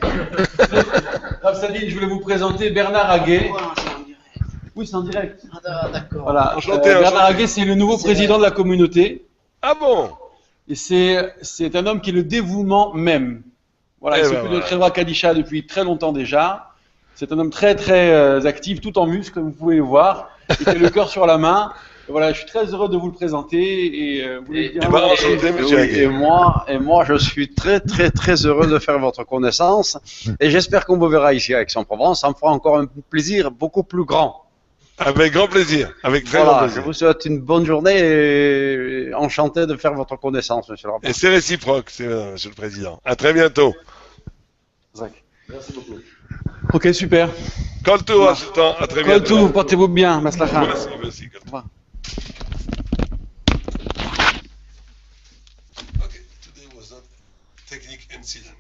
Rav Sadine, je voulais vous présenter Bernard Haguet. Ouais, c'est en direct. Oui, c'est en direct. Ah, d'accord. Voilà. Enchanté, Bernard enchanté. Haguet, c'est le nouveau président de la communauté. Ah bon? Et c'est un homme qui est le dévouement même. Voilà, il s'occupe de Khedra Kadisha depuis très longtemps déjà. C'est un homme très très actif, tout en muscle, comme vous pouvez le voir. Il fait le cœur sur la main. Et voilà, je suis très heureux de vous le présenter. Et vous voulez dire enchanté, monsieur Oui, Haguet. et moi, je suis très, très, très heureux de faire votre connaissance. Et j'espère qu'on vous verra ici à Aix-en-Provence. Ça me fera encore un plaisir beaucoup plus grand. Avec grand plaisir. Avec très grand Voilà, je plaisir. vous souhaite une bonne journée et enchanté de faire votre connaissance, monsieur le Et rapporteur. c'est réciproque, monsieur le président. À très bientôt. Merci beaucoup. Ok, super. Koltou, assistant. À très bientôt. Koltou, portez-vous bien. Maslacha. Merci. Koltou. revoir. Okay, today was not technique incident.